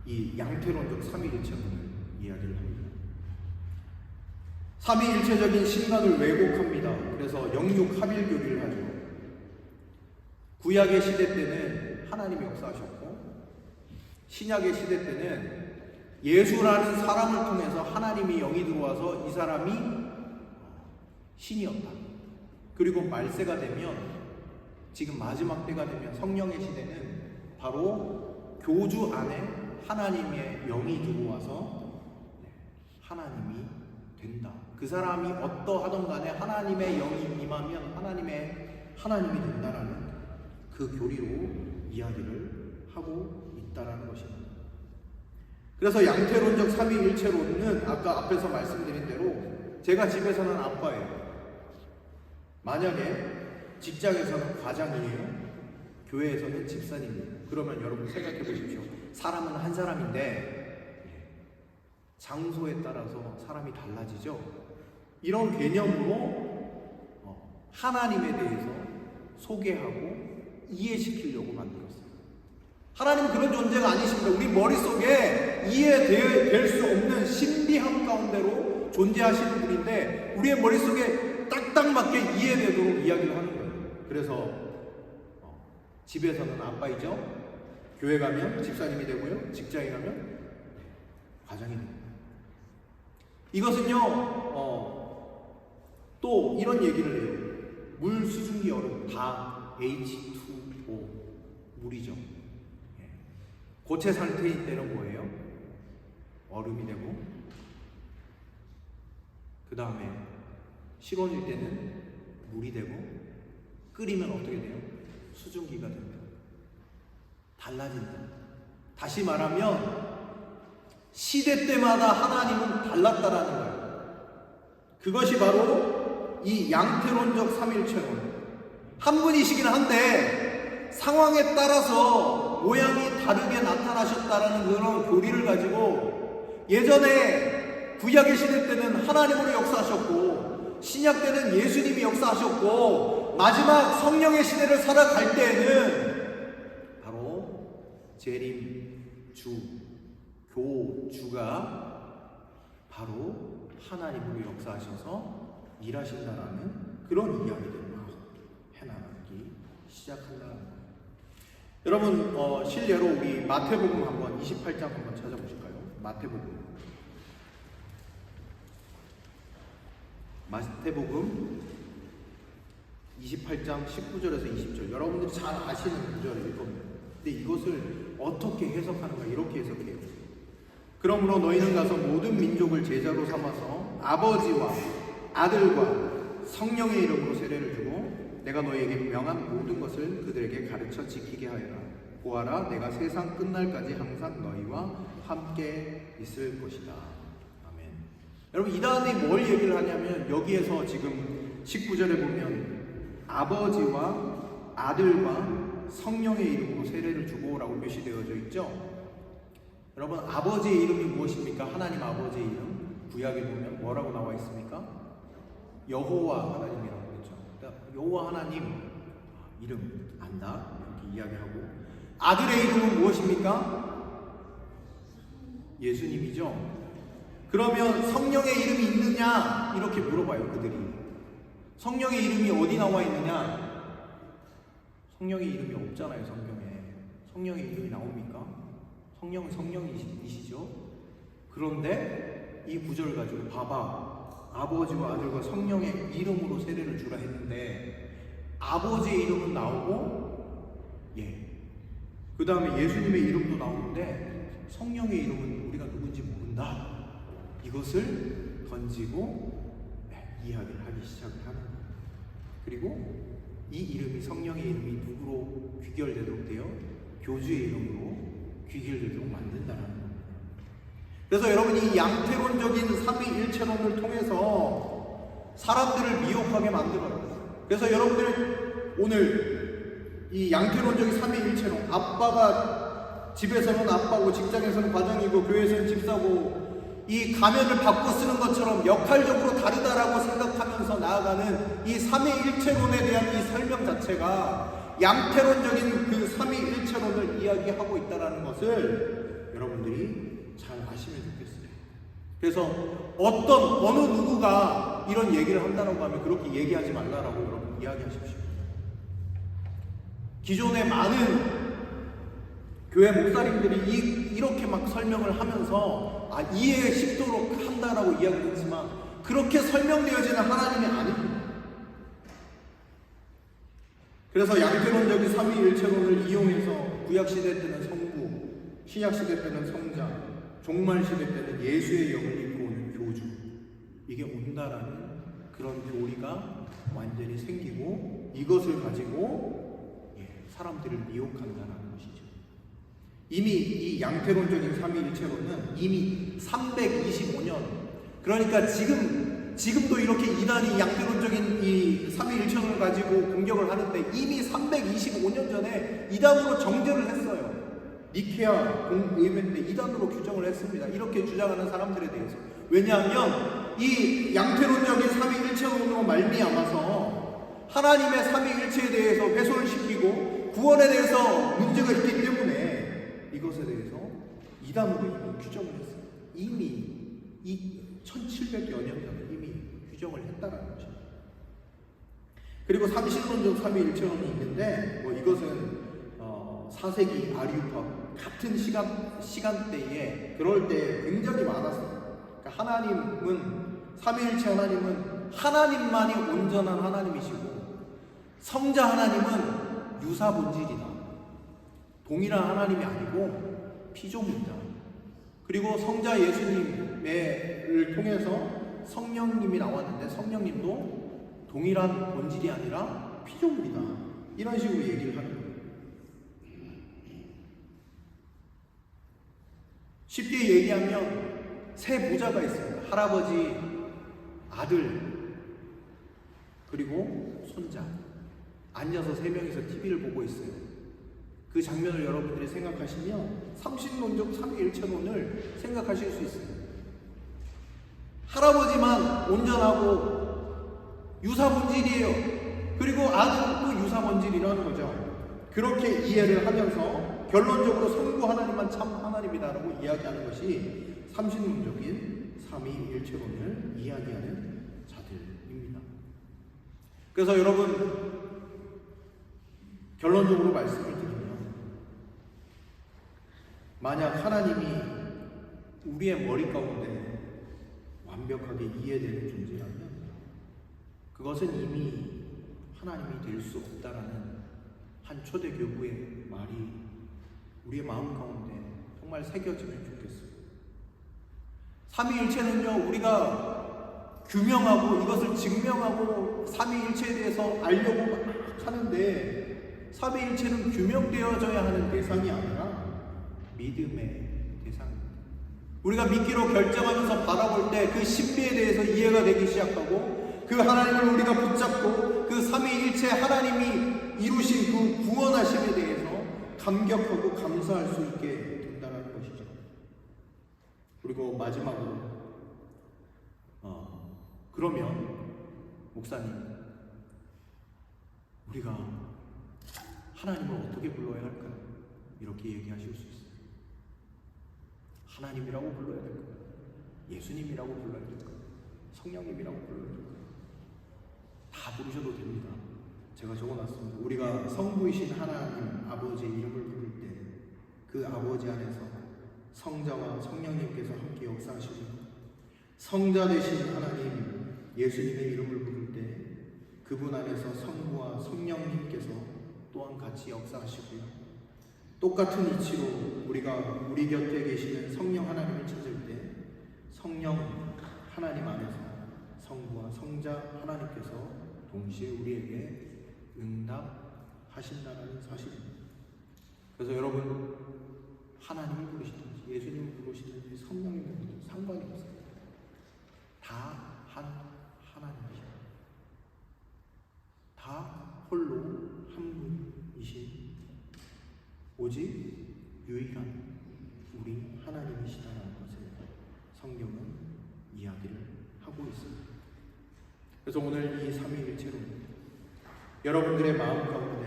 이 양태론적 삼위일체론을 이야기를 합니다. 삼위일체적인 신간을 왜곡합니다. 그래서 영육합일교리를 하죠. 구약의 시대 때는 하나님이 역사하셨고, 신약의 시대 때는 예수라는 사람을 통해서 하나님이 영이 들어와서 이 사람이 신이었다. 그리고 말세가 되면, 지금 마지막 때가 되면 성령의 시대는 바로 교주 안에 하나님의 영이 들어와서 하나님이 된다. 그 사람이 어떠하던 간에 하나님의 영이 임하면 하나님이 된다라는 그 교리로 이야기를 하고 있다라는 것입니다. 그래서 양태론적 삼위일체론은 아까 앞에서 말씀드린 대로 제가 집에서는 아빠예요. 만약에 직장에서는 과장이에요. 교회에서는 집사님이에요. 그러면 여러분 생각해 보십시오. 사람은 한 사람인데 장소에 따라서 사람이 달라지죠. 이런 개념으로 하나님에 대해서 소개하고 이해시키려고 만들었어요. 하나님은 그런 존재가 아니십니다. 우리 머릿속에 이해될 수 없는 신비함 가운데로 존재하시는 분인데 우리의 머릿속에 딱딱 맞게 이해되도록 이야기를 하는 거예요. 그래서 집에서는 아빠이죠. 교회 가면 집사님이 되고요. 직장에 가면 과장이 됩니다. 이것은요 또 이런 얘기를 해요. 물 수증기 얼음 다 H2O 물이죠. 고체 상태일 때는 뭐예요? 얼음이 되고, 그 다음에 식원일 때는 물이 되고, 끓이면 어떻게 돼요? 수증기가 됩니다. 달라진다. 다시 말하면 시대 때마다 하나님은 달랐다라는 거예요. 그것이 바로 이 양태론적 삼일체론. 한 분이시긴 한데 상황에 따라서 모양이 다르게 나타나셨다라는 그런 교리를 가지고 예전에 구약의 시대 때는 하나님으로 역사하셨고 신약 때는 예수님이 역사하셨고 마지막 성령의 시대를 살아갈 때에는 바로 재림주, 교주가 바로 하나님으로 역사하셔서 일하신다라는 그런 이야기들을 막 해나가기 시작한다는 거예요. 여러분 실례로 우리 마태복음 한번 28장 한번 찾아보실까요? 마태복음 28장 19절에서 20절. 여러분들이 잘 아시는 구절일 겁니다. 근데 이것을 어떻게 해석하는가? 이렇게 해석해요. 그러므로 너희는 가서 모든 민족을 제자로 삼아서 아버지와 아들과 성령의 이름으로 세례를 주고 내가 너희에게 명한 모든 것을 그들에게 가르쳐 지키게 하여라. 보아라, 내가 세상 끝날까지 항상 너희와 함께 있을 것이다. 아멘. 여러분 이 다음에 뭘 얘기를 하냐면 여기에서 지금 19절에 보면 아버지와 아들과 성령의 이름으로 세례를 주고 라고 표시되어져 있죠. 여러분 아버지의 이름이 무엇입니까? 하나님 아버지의 이름. 구약에 보면 뭐라고 나와 있습니까? 여호와 하나님이라고 그랬죠. 여호와 하나님 이름 안다 이렇게 이야기하고, 아들의 이름은 무엇입니까? 예수님이죠. 그러면 성령의 이름이 있느냐 이렇게 물어봐요. 그들이 성령의 이름이 어디 나와 있느냐? 성령의 이름이 없잖아요. 성령의 이름이 나옵니까? 성령은 성령이시죠. 그런데 이 구절을 가지고 봐봐, 아버지와 아들과 성령의 이름으로 세례를 주라 했는데 아버지의 이름은 나오고 그 다음에 예수님의 이름도 나오는데 성령의 이름은 우리가 누군지 모른다. 이것을 던지고 이야기를 하기 시작을 하는 거예요. 그리고 이 이름이, 성령의 이름이 누구로 귀결되도록 돼요? 교주의 이름으로 귀결되도록 만든다는 겁니다. 그래서 여러분, 이 양태론적인 삼위일체론을 통해서 사람들을 미혹하게 만들어요. 그래서 여러분들 오늘 이 양태론적인 삼위일체론, 아빠가 집에서는 아빠고 직장에서는 과장이고 교회에서는 집사고, 이 가면을 바꿔 쓰는 것처럼 역할적으로 다르다라고 생각하면서 나아가는 이 삼위일체론에 대한 이 설명 자체가 양태론적인 그 삼위일체론을 이야기하고 있다는 것을 여러분들이 잘 아시면 좋겠어요. 그래서 어느 누구가 이런 얘기를 한다고 하면 그렇게 얘기하지 말라라고 여러분 이야기하십시오. 기존의 많은 교회 목사님들이 이렇게 막 설명을 하면서 이해 쉽도록 한다라고 이야기했지만 그렇게 설명되어지는 하나님이 아닙니다. 그래서 양태론적인 삼위일체론을 이용해서 구약시대 때는 성부, 신약시대 때는 성자, 종말시대 때는 예수의 영을 입고 오는 교주, 이게 온다라는 그런 교리가 완전히 생기고 이것을 가지고 사람들을 미혹한다는 것이죠. 이미 이 양태론적인 삼위일체론은 이미 325년, 그러니까 지금도 이렇게 이단이 양태론적인 이 삼위일체론을 가지고 공격을 하는데 이미 325년 전에 이단으로 정죄를 했어요. 니케아 공의회 때 이단으로 규정을 했습니다. 이렇게 주장하는 사람들에 대해서. 왜냐하면 이 양태론적인 삼위일체론으로 말미암아서 하나님의 삼위일체에 대해서 훼손을 시키고 구원에 대해서 문제가 있기 때문에 이것에 대해서 이단으로 이미 규정을 했어요. 이미 1700여 년 전에 이미 규정을 했다라는 것입니다. 그리고 삼신론적 삼위일체론이 있는데 이것은 4세기 아리우파 같은 시간대에 그럴 때 굉장히 많았어요. 그러니까 하나님은 삼위일체 하나님은 하나님만이 온전한 하나님이시고 성자 하나님은 유사본질이다. 동일한 하나님이 아니고 피조물이다. 그리고 성자 예수님을 통해서 성령님이 나왔는데 성령님도 동일한 본질이 아니라 피조물이다. 이런 식으로 얘기를 하는 거예요. 쉽게 얘기하면 세 부자가 있습니다. 할아버지, 아들, 그리고 손자. 앉아서 세 명이서 TV를 보고 있어요. 그 장면을 여러분들이 생각하시면 삼신론적 삼위일체론을 생각하실 수 있습니다. 할아버지만 온전하고 유사본질이에요. 그리고 아들도 유사본질이라는 거죠. 그렇게 이해를 하면서 결론적으로 성부 하나님만 참 하나님이다라고 이야기하는 것이 삼신론적인 삼위일체론을 이야기하는 자들입니다. 그래서 여러분, 결론적으로 말씀을 드리면 만약 하나님이 우리의 머리 가운데 완벽하게 이해되는 존재라면 그것은 이미 하나님이 될 수 없다라는 한 초대 교부의 말이 우리의 마음 가운데 정말 새겨지면 좋겠어요. 삼위일체는요, 우리가 규명하고 이것을 증명하고 삼위일체에 대해서 알려고 막 하는데 삼위일체는 규명되어져야 하는 대상이 아니라 믿음의 대상입니다. 우리가 믿기로 결정하면서 바라볼 때 그 신비에 대해서 이해가 되기 시작하고 그 하나님을 우리가 붙잡고 그 삼위일체 하나님이 이루신 그 구원하심에 대해서 감격하고 감사할 수 있게 된다는 것이죠. 그리고 마지막으로 그러면 목사님, 우리가 하나님을 어떻게 불러야 할까요? 이렇게 얘기하실 수 있어요. 하나님이라고 불러야 될까요? 예수님이라고 불러야 될까요? 성령님이라고 불러야 될까요? 다 부르셔도 됩니다. 제가 적어놨습니다. 우리가 성부이신 하나님 아버지의 이름을 부를 때 그 아버지 안에서 성자와 성령님께서 함께 역사하시고 성자 되신 하나님 예수님의 이름을 부를 때 그분 안에서 성부와 성령님께서 또한 같이 역사하시고요. 똑같은 이치로 우리가 우리 곁에 계시는 성령 하나님을 찾을 때 성령 하나님 안에서 성부와 성자 하나님께서 동시에 우리에게 응답하신다는 사실입니다. 그래서 여러분, 하나님을 부르시든지 예수님을 부르시든지 성령님을 부르든지 상관이 없어요. 다 한 하나님이십니다. 다 홀로 한 분이신 오직 유일한 우리 하나님이시다는 것을 성경은 이야기를 하고 있습니다. 그래서 오늘 이 삼위일체로 여러분들의 마음 가운데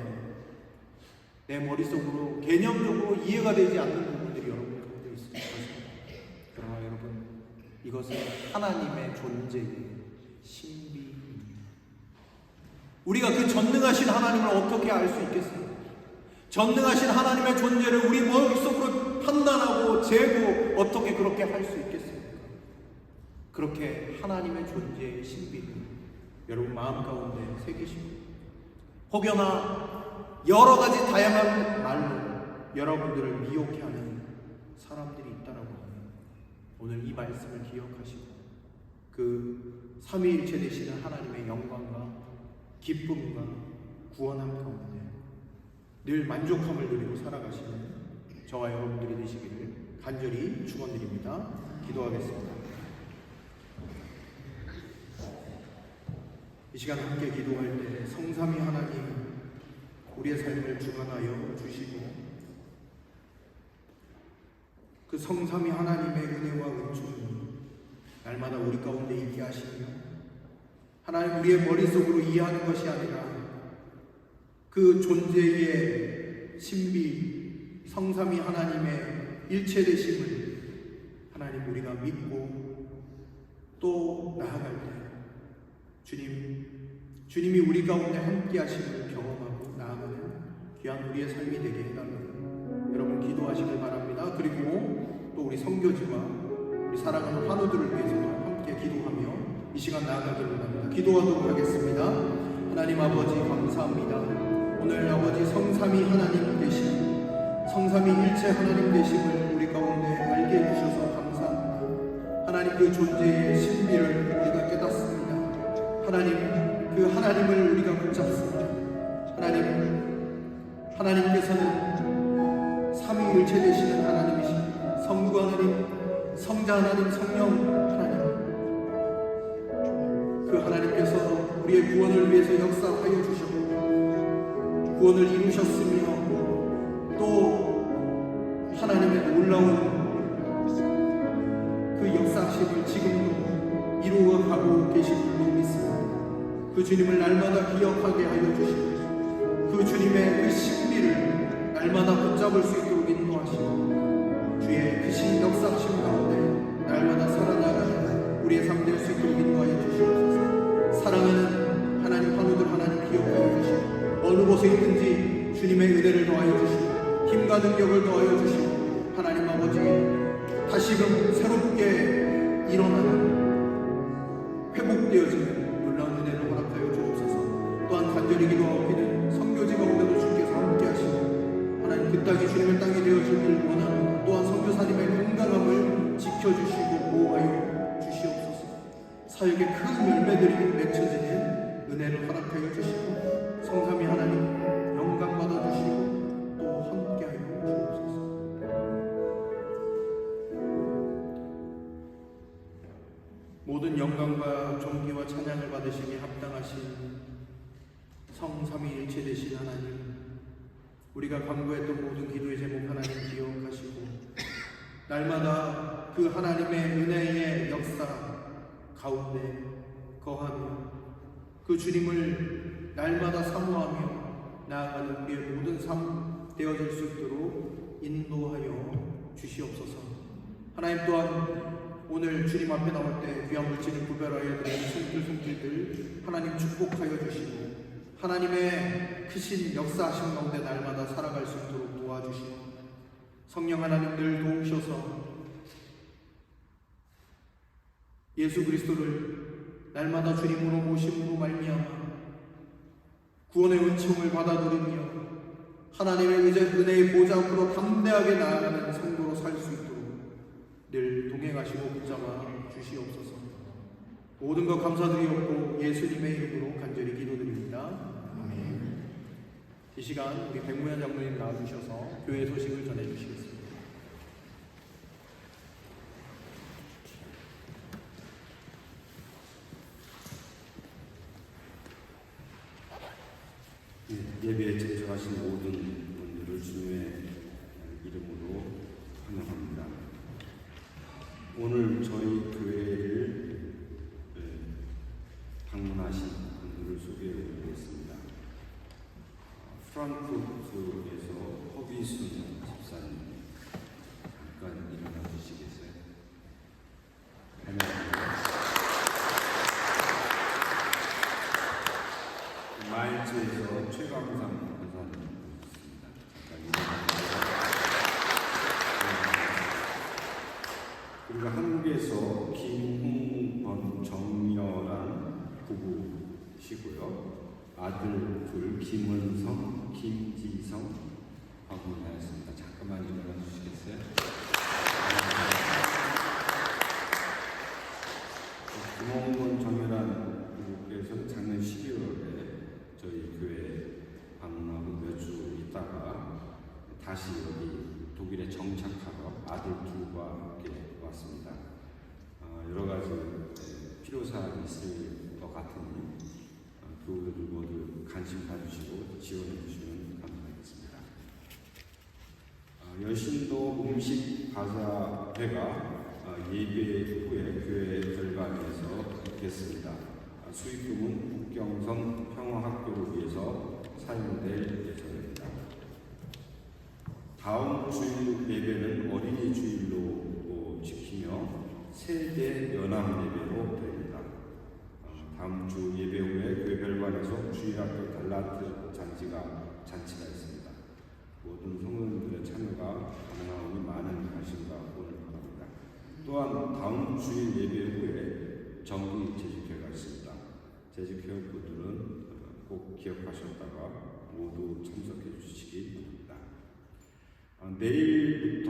내 머릿속으로 개념적으로 이해가 되지 않는 부분들이 여러분 가운데 있을 것입니다. 그러나 여러분, 이것은 하나님의 존재의 신비입니다. 우리가 그 전능하신 하나님을 어떻게 알 수 있겠습니까? 전능하신 하나님의 존재를 우리 머릿속으로 판단하고 재고 어떻게 그렇게 할 수 있겠습니까? 그렇게 하나님의 존재의 신비를 여러분 마음 가운데 새기시고 혹여나 여러 가지 다양한 말로 여러분들을 미혹해 하는 사람들이 있다라고 하면 오늘 이 말씀을 기억하시고 그 삼위일체 되시는 하나님의 영광과 기쁨과 구원함 가운데 늘 만족함을 누리고 살아가시는 저와 여러분들이 되시기를 간절히 축원드립니다. 기도하겠습니다. 이 시간 함께 기도할 때 성삼위 하나님 우리의 삶을 주관하여 주시고 그 성삼위 하나님의 은혜와 은총이 날마다 우리 가운데 있게 하시며 하나님 우리의 머릿속으로 이해하는 것이 아니라 그 존재의 신비 성삼위 하나님의 일체되심을 하나님 우리가 믿고 또 나아갈 때 주님이 우리 가운데 함께 하심을 경험하고 나아가는 귀한 우리의 삶이 되게 해달라고 여러분 기도하시길 바랍니다. 그리고 또 우리 선교지와 우리 사랑하는 환우들을 위해서도 함께 기도하며 이 시간 나아가기를 원합니다. 기도하도록 하겠습니다. 하나님 아버지 감사합니다. 오늘 아버지 성삼위 하나님 되신 성삼위일체 하나님 되심을 우리 가운데 알게 해주셔서 감사합니다. 하나님 그 존재의 신비를 우리가 깨닫습니다. 하나님 그 하나님을 우리가 붙잡습니다. 하나님께서는 삼위일체 되시는 하나님이십니다. 성부 하나님, 성자 하나님, 성령 하나님, 그 하나님께서 우리의 구원을 위해서 역사하여 주셨고 구원을 이루셨으며 또 하나님의 놀라운 그 역사하심을 지금도 이루어가고 계신 줄로 믿습니다. 그 주님을 날마다 기억하게 하여 주시고 그 주님의 그 신비를 날마다 붙잡을 수 있도록 인도하시고 주의 크신 역사하심 가운데 날마다 살아나가는 우리의 삶 될 수 있도록 인도하여 주시옵소서. 사랑하는 하나님 환우들 하나님 기억하여 주시고 어느 곳에 있든지 주님의 은혜를 더하여 주시고 힘과 능력을 더하여 주시고 하나님 아버지 다시금 새롭게 일어나는 회복되어지는 놀라운 은혜를 허락하여 주옵소서. 또한 간절히 기도하옵기는 선교지 가운데도 주께서 함께 하시고 하나님 그 땅이 주님의 땅이 되어지길 원하는 또한 선교사님의 건강함을 지켜주시고 보호하여 주시옵소서. 사역의 큰 열매들이 맺혀지는 은혜를 허락하여 주시고 성삼위 하나님 영광 받아주시고 또 함께하여 주옵소서. 모든 영광과 존귀와 찬양을 받으시기 합당하신 성삼위일체 되신 하나님, 우리가 간구했던 모든 기도의 제목 하나님 기억하시고 날마다 그 하나님의 은혜의 역사 가운데 거하며 그 주님을 날마다 사모하며 나아가는 우리의 모든 삶 되어질 수 있도록 인도하여 주시옵소서. 하나님 또한 오늘 주님 앞에 나올 때 귀한 물질을 구별하여 드리는 손길들 하나님 축복하여 주시고 하나님의 크신 역사하심 가운데 날마다 살아갈 수 있도록 도와주시고 성령 하나님 늘 도우셔서 예수 그리스도를 날마다 주님으로 모심으로 말미암아 구원의 은총을 받아 누리며 하나님의 은혜의 보좌 앞으로 담대하게 나아가는 성도로 살 수 있도록 늘 동행하시고 붙잡아 주시옵소서. 모든 것 감사드리옵고 예수님의 이름으로 간절히 기도드립니다. 아멘. 이 시간 우리 백무현 장로님 나와주셔서 교회 소식을 전해주시겠습니다. 예배에 참석하신 모든 분들을 주님의 이름으로 환영합니다. 오늘 저희 교회를 방문하신 분들을 소개해 드리겠습니다. 프랑크푸르트에서 허비순 집사님, 잠깐 일어나 주시겠어요? 마인츠에서 최강상 권사님 모셨습니다. 그리고 한국에서 김홍건 정여란 부부시고요. 아들 둘 김은성, 김지성 방문하였습니다. 잠깐만 일어나 주시겠어요? 김홍건 정여란 부부께서는 작년 12월에 저희 교회 방문하고 몇 주 있다가 다시 여기 독일에 정착하러 아들 둘과 함께 왔습니다. 여러 가지 필요사항이 있을 것 같으니 교우들 모두 관심 가주시고 지원해 주시면 감사하겠습니다. 여신도 음식 바자회가 예배 후에 교회 결관에서 있겠습니다. 수익금은 북경성 평화학교를 위해서 사용될 예정입니다. 다음 주일 예배는 어린이 주일로 지키며 세대 연합 예배로 드립니다. 다음 주 예배 후에 교회 별관에서 주일학교 달라트 잔치가 있습니다. 모든 성도님들의 참여가 가능하오니 많은 관심과 응원을 바랍니다. 또한 다음 주일 예배 후에 정기 재직회가 있습니다. 재직회 분들은 꼭 기억하셨다가 모두 참석해 주시기 바랍니다. 내일부터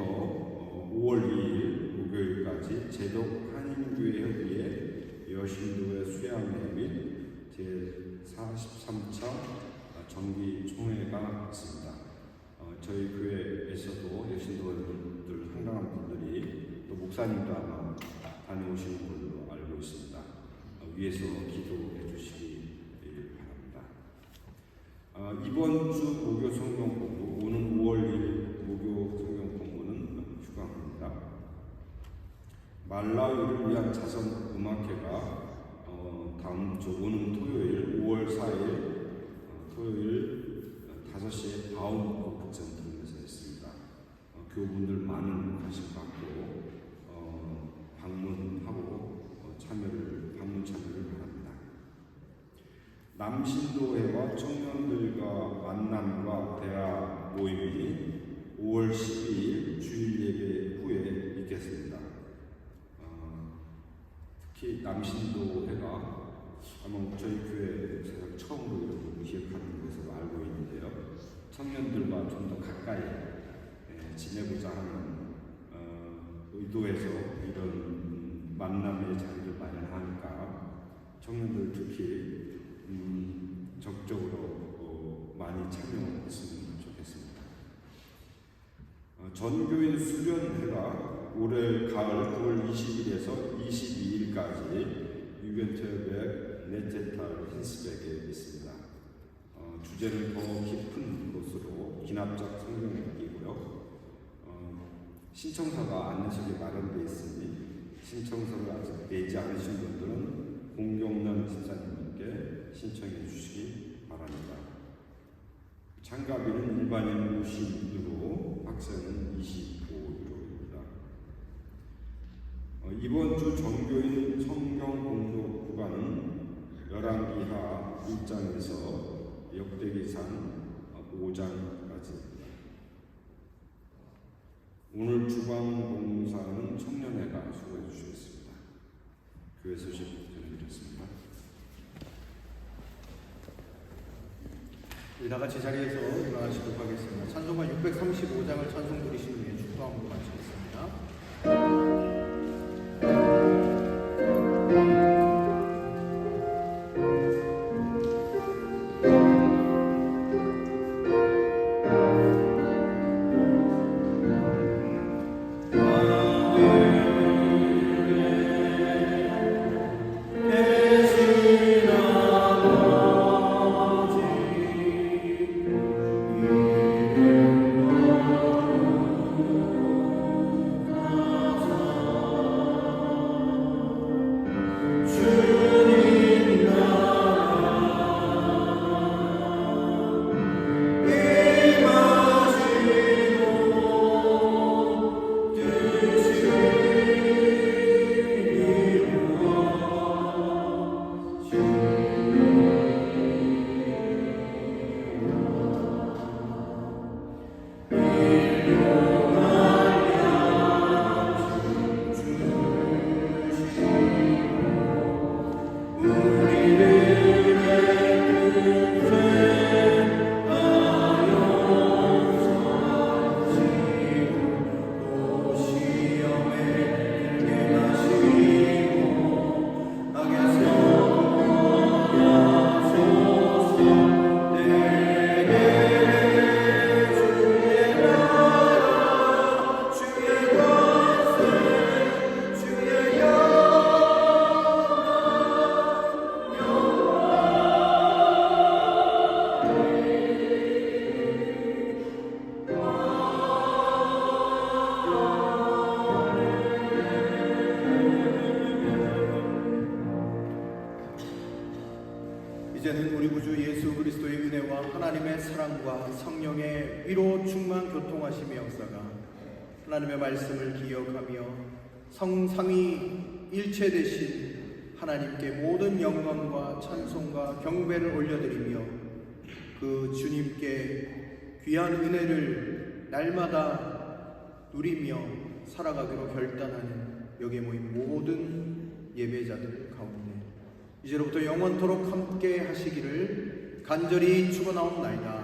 5월 2일 목요일까지 제독 한인교회 협의회 여신도의 수양회 및 제43차 정기총회가 있습니다. 저희 교회에서도 여신도들 한강한 분들이 또 목사님도 아마 다녀오시는 걸로 알고 있습니다. 위에서 기도해 주시기 바랍니다. 이번 주 목요 성경 공부, 오는 5월 1일 목요 성경 공부는 휴강입니다. 말라위를 위한 자선 음악회가 다음 주 오는 토요일 5월 4일 토요일 5시에 바움 국센터에서 있습니다. 교우분들 많은 관심 갖고 방문하고 방문 참여를 바랍니다. 남신도회와 청년들과 만남과 대화 모임이 5월 12일 주일 예배 후에 있겠습니다. 특히 남신도회가 아마 저희 교회 제가 처음으로 이렇게 기획하는 것으로 알고 있는데요. 청년들과 좀 더 가까이 지내고자 하는 의도에서 이런 만남의 자리를 마련하니까 청년들 특히 적극적으로 많이 참여했으면 좋겠습니다. 전교인 수련회가 올해 가을 9월 20일에서 22일까지 유겐트베 네테탈 힌스백에 있습니다. 주제는 더 깊은 곳으로 기납작 성경 읽기고요. 신청서가 안내석에 마련되어 있으니 신청서를 아직 내지 않으신 분들은 공경련 집사님께 신청해 주시기 바랍니다. 참가비는 일반인 50유로, 학생은 25유로입니다. 이번 주 정교인 성경 공독 구간은 열왕기하 1장에서 역대기상 5장까지입니다. 오늘 주방 봉사는 청년회가 수고해 주시겠습니다. 교회 소식 전해드렸습니다. 다 같이 자리에서 일어나시도록 하겠습니다. 찬송가 635장을 찬송 부르신 후에 축도함으로 마치겠습니다. 주 예수 그리스도의 은혜와 하나님의 사랑과 성령의 위로 충만 교통하심의 역사가 하나님의 말씀을 기억하며 성삼위 일체 되신 하나님께 모든 영광과 찬송과 경배를 올려드리며 그 주님께 귀한 은혜를 날마다 누리며 살아가기로 결단하는 여기에 모인 모든 예배자들 가운데 이제로부터 영원토록 함께 하시기를 간절히 축원하옵나이다.